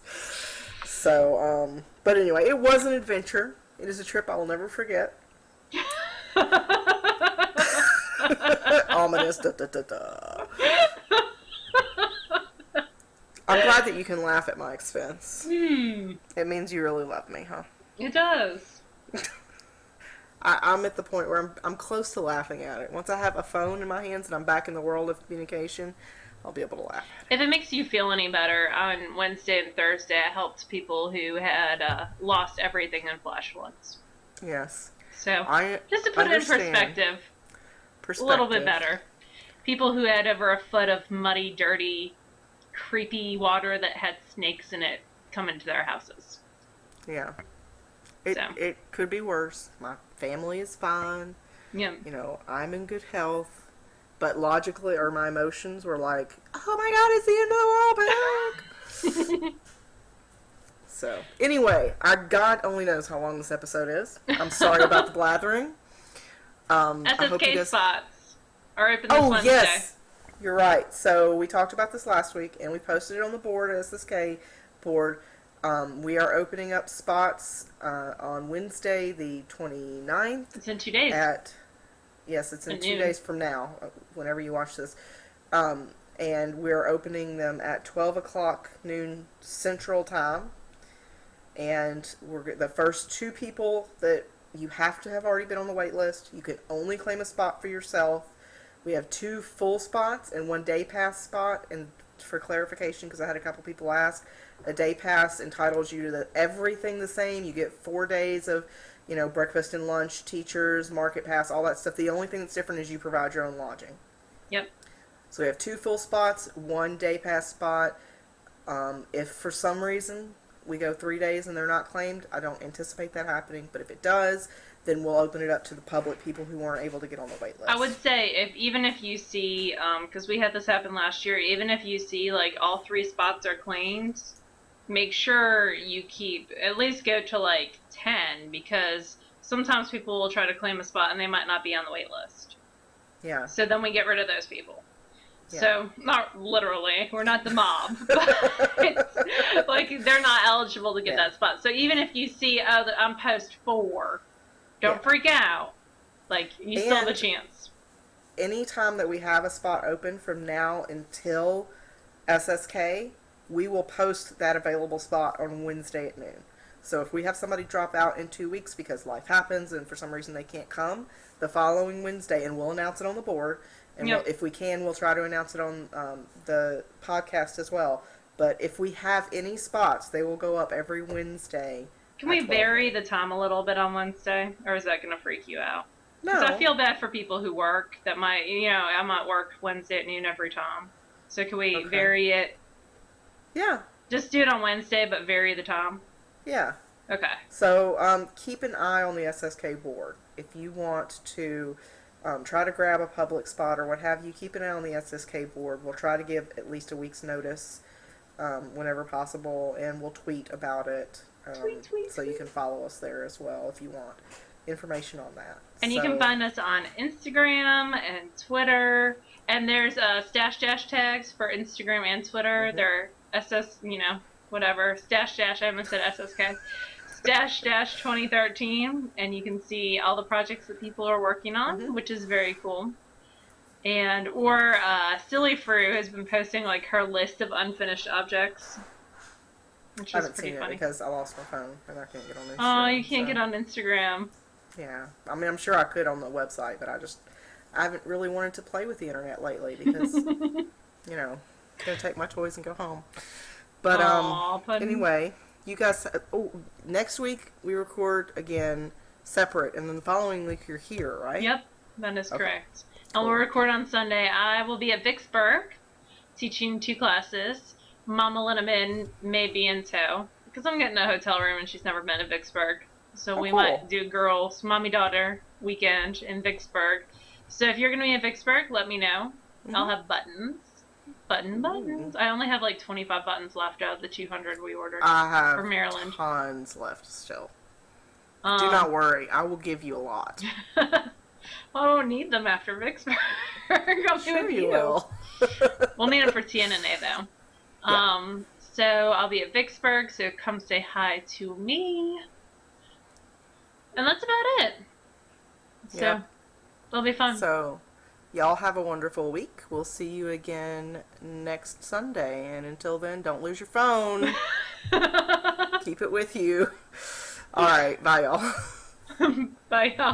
So, but anyway, it was an adventure. It is a trip I will never forget. Ominous. Da, da, da, da. I'm glad that you can laugh at my expense. It means you really love me, huh? It does. I'm at the point where I'm close to laughing at it. Once I have a phone in my hands and I'm back in the world of communication, I'll be able to laugh at it. If it makes you feel any better, on Wednesday and Thursday I helped people who had lost everything in flash floods. Yes. So, just to put it in perspective, a little bit better. People who had over a foot of muddy, dirty, creepy water that had snakes in it come into their houses. Yeah. It could be worse. My family is fine. Yeah. I'm in good health. But logically, or my emotions were like, oh my god, it's the end of the world, back! So, anyway, God only knows how long this episode is. I'm sorry about the blathering. SSK spots are open this Wednesday. Yes! You're right. So we talked about this last week, and we posted it on the board, SSK board. We are opening up spots on Wednesday, the 29th. It's in 2 days. Yes, it's in At 2 noon. days from now, whenever you watch this. And we're opening them at 12 o'clock noon Central Time. And the first 2 people that you have to have already been on the wait list. You can only claim a spot for yourself. We have 2 full spots and 1 day pass spot. And for clarification, because I had a couple people ask, a day pass entitles you to everything the same. You get 4 days of, breakfast and lunch, teachers, market pass, all that stuff. The only thing that's different is you provide your own lodging. Yep. So we have 2 full spots, 1 day pass spot. If for some reason we go 3 days and they're not claimed, I don't anticipate that happening. But if it does, then we'll open it up to the public, people who weren't able to get on the wait list. I would say even if you see, because we had this happen last year, even if you see like all 3 spots are claimed, make sure you at least go to like 10, because sometimes people will try to claim a spot and they might not be on the wait list. Yeah. So then we get rid of those people. Yeah. So, not literally, we're not the mob, but it's, like, they're not eligible to get that spot. So even if you see, I'm post 4, don't freak out. Like, you still have a chance. Anytime that we have a spot open from now until SSK, we will post that available spot on Wednesday at noon. So if we have somebody drop out in 2 weeks because life happens and for some reason they can't come, the following Wednesday, and we'll announce it on the board, and if we can, we'll try to announce it on the podcast as well. But if we have any spots, they will go up every Wednesday. Can we vary the time a little bit on Wednesday, or is that going to freak you out? No. Because I feel bad for people who work that might, I might work Wednesday at noon every time. So can we vary it? Yeah. Just do it on Wednesday, but vary the time? Yeah. Okay. So keep an eye on the SSK board. If you want to try to grab a public spot or what have you, keep an eye on the SSK board. We'll try to give at least a week's notice whenever possible, and we'll tweet about it. So you can follow us there as well if you want information on that. And you can find us on Instagram and Twitter. And there's stash dash tags for Instagram and Twitter. They're SS, whatever. Stash dash, I almost said SSK. Stash dash 2013. And you can see all the projects that people are working on, which is very cool. And, Silly Fru has been posting, like, her list of unfinished objects. Which I is haven't pretty seen funny. it because I lost my phone and I can't get on Instagram. Oh, you can't get on Instagram. Yeah. I mean, I'm sure I could on the website, but I haven't really wanted to play with the internet lately because, going to take my toys and go home. But, anyway, you guys, next week we record again separate, and then the following week you're here, right? Yep, that is correct. Cool. And we'll record on Sunday. I will be at Vicksburg teaching 2 classes. Mama Linneman may be in tow because I'm getting a hotel room and she's never been to Vicksburg. So we might do girls, mommy-daughter weekend in Vicksburg. So if you're going to be in Vicksburg, let me know. I'll have buttons. Buttons. I only have like 25 buttons left out of the 200 we ordered I for Maryland. Tons left still. Do not worry. I will give you a lot. Well, I won't need them after Vicksburg. I'll be with you. Will. We'll need them for TNNA though. Yeah. So I'll be at Vicksburg, so come say hi to me. And that's about it. So it'll be fun. So y'all have a wonderful week. We'll see you again next Sunday. And until then, don't lose your phone. Keep it with you. All right. Bye, y'all. Bye, y'all.